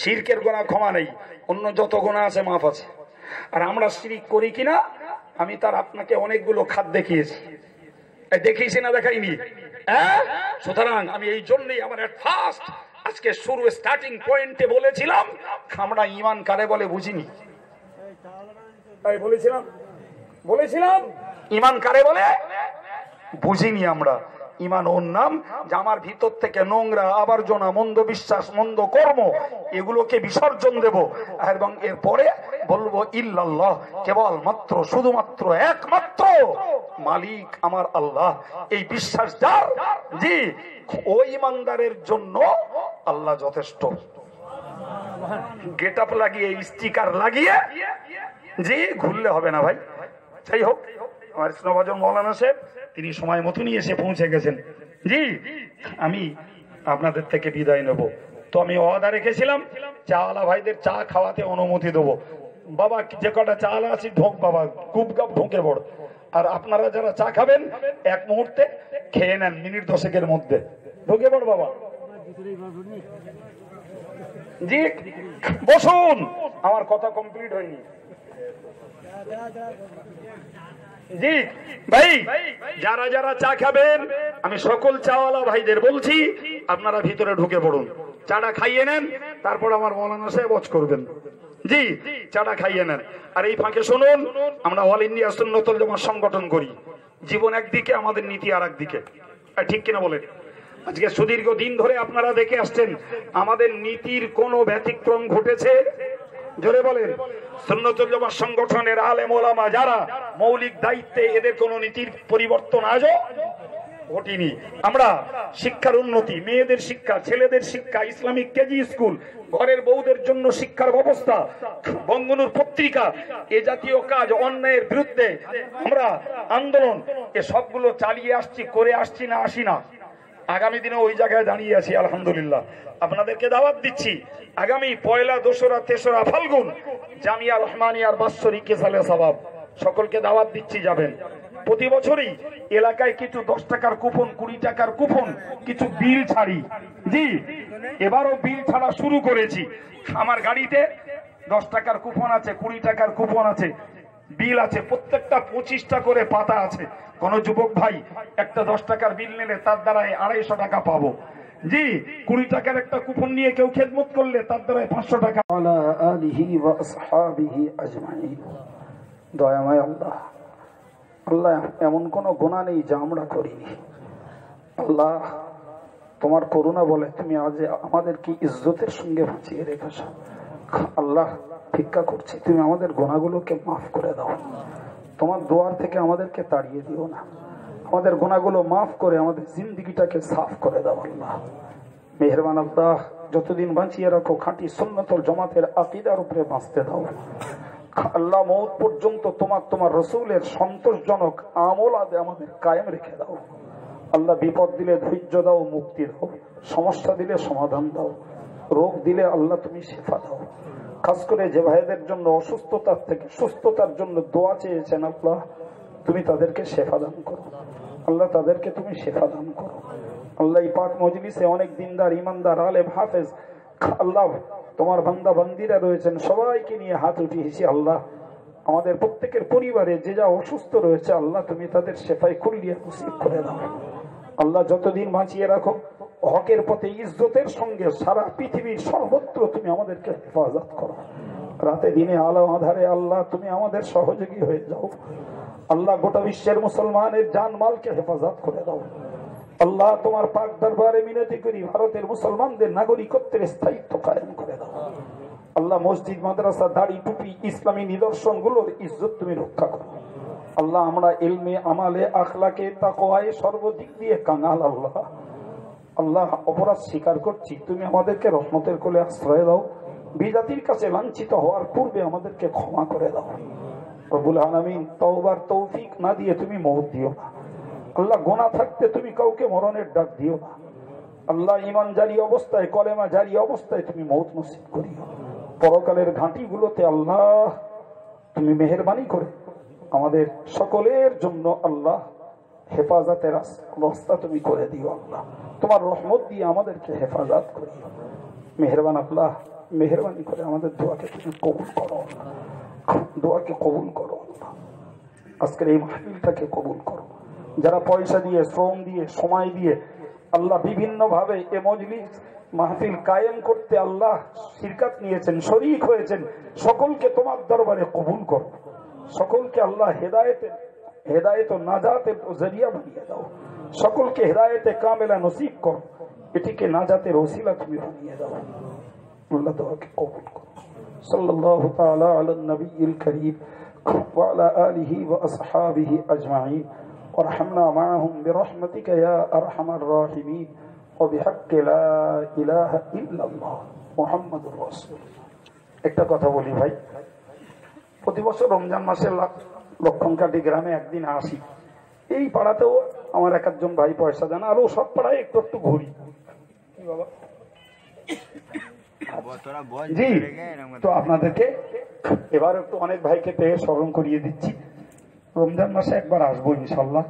শিরকের গোনা ক্ষমা নেই, অন্য যত গোনা আছে মাফ আছে। আর আমরা শিরক করি কিনা, আমি তার আপনাকে অনেকগুলো খাত দেখিয়েছি। দেখিয়েছি না দেখাইনি? সুতরাং আমি এই জন্যই আমার ফার্স্ট আজকে শুরু স্টার্টিং পয়েন্টে বলেছিলাম, আমরা ঈমান কারে বলে বুঝিনি। বলেছিলাম ঈমান কারে বলে বুঝিনি আমরা। ঈমান ওর নাম যে আমার ভিতর থেকে নোংরা আবর্জনা, মন্দ বিশ্বাস, মন্দ কর্ম, এগুলোকে বিসর্জন দেব, এবং এরপরে বলবো ইল্লাল্লাহ, কেবল মাত্র শুধুমাত্র একমাত্র মালিক আমার আল্লাহ। এই বিশ্বাস যার, জি, ওই ইমানদারের জন্য আল্লাহ যথেষ্ট। গেট আপ লাগিয়ে, স্টিকার লাগিয়ে জি ঘুরলে হবে না ভাই। যাই হোক, আমার স্নেহভাজন মৌলানা সাহেব তিনি সময় মতনই এসে পৌঁছে গেছেন। জি, আমি আপনাদের থেকে বিদায় নেব। তো আমি ওয়াদা রেখেছিলাম চাওয়ালা ভাইদের চা খাওয়াতে অনুমতি দেবো। বাবা যে কটা চাওয়ালা আছি ঢোক বাবা, খুব গাপ ঢোকে বড়। আর আপনারা যারা চা খাবেন এক মুহূর্তে খেয়ে নেন, মিনিট 10 মধ্যে ঢোকে বড় বাবা। জি বসুন, আমার কথা কমপ্লিট হয়নি। জি ভাই, যারা যারা চা খাবেন আমি সকল চাওয়ালা ভাইদের বলছি আপনারা ভিতরে ঢুকে পড়ুন, চাটা খাইয়ে নেন, তারপর আমার মৌলানা সাহেব ওয়াজ করবেন। জি, চাটা খাইয়ে নেন। আর এই ফাঁকে শুনুন, আমরা অল ইন্ডিয়া সুন্নাতুল জামাত সংগঠন করি, জীবন একদিকে, আমাদের নীতি আর একদিকে, ঠিক কিনা বলেন? আজকে সুদীর্ঘ দিন ধরে আপনারা দেখে আসছেন আমাদের নীতির কোনো ব্যতিক্রম ঘটেছে? জোরে বলেন। সুন্নাতুল জামাত সংগঠনের আলেম ওলামা যারা মৌলিক দায়িত্বে, এদের কোন নীতির পরিবর্তন আজও ঘটিনি। আমরা শিক্ষার উন্নতি, মেয়েদের শিক্ষা, ছেলেদের শিক্ষা, ইসলামিক কেজি স্কুল, ঘরের বউদের জন্য শিক্ষার ব্যবস্থা, বঙ্গনুর পত্রিকা, এ জাতীয় কাজ, অন্যায়ের বিরুদ্ধে আমরা আন্দোলন, এ সবগুলো চালিয়ে আসছি, করে আসছি না, আসি না। আগামী দিনে ওই জায়গায় দাঁড়িয়ে আছি আলহামদুলিল্লাহ। আপনাদেরকে দাওয়াত দিচ্ছি, আগামী পয়লা, দোসরা, তেসরা ফাল্গুন জামিয়া রহমানিয়ার বাৎসরিক কেসালে সওয়াব, সকলকে দাওয়াত দিচ্ছি, যাবেন। প্রতি বছরই এলাকায় কিছু 10 টাকার কুপন, 20 টাকার কুপন, কিছু বিল ছাড়ি। জি, এবারও বিল ছাড়া শুরু করেছি। আমার গাড়িতে 10 টাকার কুপন আছে, 20 টাকার কুপন আছে, বিল আছে, প্রত্যেকটা 25টা করে পাতা আছে। কোন যুবক ভাই একটা 10 টাকার বিল নিলে তার দ্বারা 250 টাকা পাবো। জি, 20 টাকার একটা কুপন নিয়ে কেউ খেদমত করলে তার দ্বারা 500 টাকা। আলা আলিহি ওয়া আসহাবিহি আজমাইন। দয়াময় আল্লাহ, আল্লাহ এমন কোন গুনাহ নেই যা আমরা করিনি। আল্লাহ তোমার করুণা বলে তুমি আজ আমাদেরকে ইজ্জতের সঙ্গে বাঁচিয়ে রেখেছো। আল্লাহ ভিক্ষা করছি, তুমি আমাদের গুনাহগুলোকে মাফ করে দাও। তোমার দোয়ার থেকে আমাদেরকে তাড়িয়ে দিও না। আমাদের গুনাহগুলো মাফ করে আমাদের জিন্দেগিটাকে সাফ করে দাও। আল্লাহ মেহেরবান আল্লাহ, যতদিন বাঁচিয়ে রাখো খাঁটি সুন্নতুল জামাতের আকীদার উপরে বাঁচতে দাও। আল্লাহ মওত পর্যন্ত তোমার রসুলের সন্তোষজনক আমল আদে আমাদের কায়েম রেখে দাও। আল্লাহ বিপদ দিলে ধৈর্য দাও, মুক্তি দাও। সমস্যা দিলে সমাধান দাও। রোগ দিলে আল্লাহ তুমি শেফা দাও। খাস করে যে ভাইদের জন্য অসুস্থতার থেকে সুস্থতার জন্য দোয়া চেয়েছেন, আল্লাহ তুমি তাদেরকে শেফা দান করো। আল্লাহ তাদেরকে তুমি শেফা দান করো। আল্লাহ এই পাক মজলিসে অনেক দিনদার, ইমানদার, আলেম, হাফেজ, আল্লাহ তোমার বান্দা বান্দিরা রয়েছেন, সবাইকে নিয়ে হাত উঠিয়েছি। আল্লাহ আমাদের প্রত্যেকের পরিবারে যে যা অসুস্থ রয়েছে, আল্লাহ তুমি তাদের শেফাই কুল্লিয়া নসিব করে দাও। আল্লাহ যতদিন বাঁচিয়ে রাখো, হকের পথে ইজ্জতের সঙ্গে সারা পৃথিবীর সর্বত্র তুমি আমাদেরকে হেফাজত করো। রাতে দিনে আলো আধারে আল্লাহ তুমি আমাদের সহযোগী হয়ে যাও। আল্লাহ গোটা বিশ্বের মুসলমানের জানমালকে হেফাজত করে দাও। আল্লাহ তোমার পাক দরবারে মিনতি করি, ভারতের মুসলমানদের নাগরিকত্বের স্থায়িত্ব কায়েম করে দাও। আল্লাহ মসজিদ, মাদ্রাসা, দাড়ি, টুপি, ইসলামী নিদর্শন গুলোর ইজ্জত তুমি রক্ষা করো। আল্লাহ আমরা ইলমে, আমালে, আখলাকে, তাকওয়ায়ে সর্বদিক দিয়ে কাঙাল। আল্লাহ আল্লাহ অপরাধ স্বীকার করছি, তুমি আমাদেরকে রহমতের কোলে আশ্রয় দাও। বিজাতির কাছে লাঞ্ছিত হওয়ার পূর্বে আমাদেরকে ক্ষমা করে দাও। রব্বুল আলামিন, তওবার তৌফিক না দিয়ে তুমি মওত দিও না। আল্লাহ গুনাহ থাকতে তুমি কাউকে মরণের ডাক দিও না। আল্লাহ ঈমান জারি অবস্থায়, কলেমা জারি অবস্থায় তুমি মওত নসিব করিও। পরকালের ঘাঁটিগুলোতে আল্লাহ তুমি মেহেরবানি করে আমাদের সকলের জন্য আল্লাহ হেফাজতের রাস্তা তুমি করে দিও। আল্লাহ তোমার রহমত দিয়ে আমাদেরকে হেফাজত করিও। মেহেরবান আল্লাহ, মেহেরবানি করে আমাদের দোয়াকে তুমি কবুল করো। দোয়াকে কবুল করো। আজকের এই মাহফিলটাকে কবুল করো। যারা পয়সা দিয়ে, শ্রম দিয়ে, সময় দিয়ে আল্লাহ বিভিন্ন ভাবে এ মজলিস মাহফিল কায়েম করতে আল্লাহ শিরকাত নিয়েছেন, শরীক হয়েছেন, সকলকে তোমার দরবারে কবুল করো। সকলকে আল্লাহ হেদায়েত ও নাজাতের জরিয়া বানিয়ে দাও। সকলকে হেদায়েতে কামেলা নসিব করো। এটিকে নাজাতের ওসিলা তুমি বানিয়ে দাও। আল্লাহ দোয়াকে কবুল করো। সাল্লাল্লাহু তাআলা আলান নবিয়্যিল কারীম ওয়া আলা আলিহি ওয়া আসহাবিহি আজমাইন ওয়ারহামনা মাআহুম বিরহমাতিকা ইয়া আরহামার রাহিমিন ওয়া বিহাক্কি লা ইলাহা ইল্লাল্লাহ মুহাম্মাদুর রাসূলুল্লাহ। একটা কথা বলি ভাই, প্রতি বছর রমজান মাসের লক্ষণকাটি গ্রামে একদিন আসি। এই পাড়াতেও আমার এক একজন ভাই পয়সা দেন, আরো সব পাড়ায় একটু একটু ঘুরি। জি, তো আপনাদেরকে এবার একটু অনেক ভাইকে পেয়ে স্মরণ করিয়ে দিচ্ছি। রমজান মাসে একবার আসবো ইনশাল্লাহ।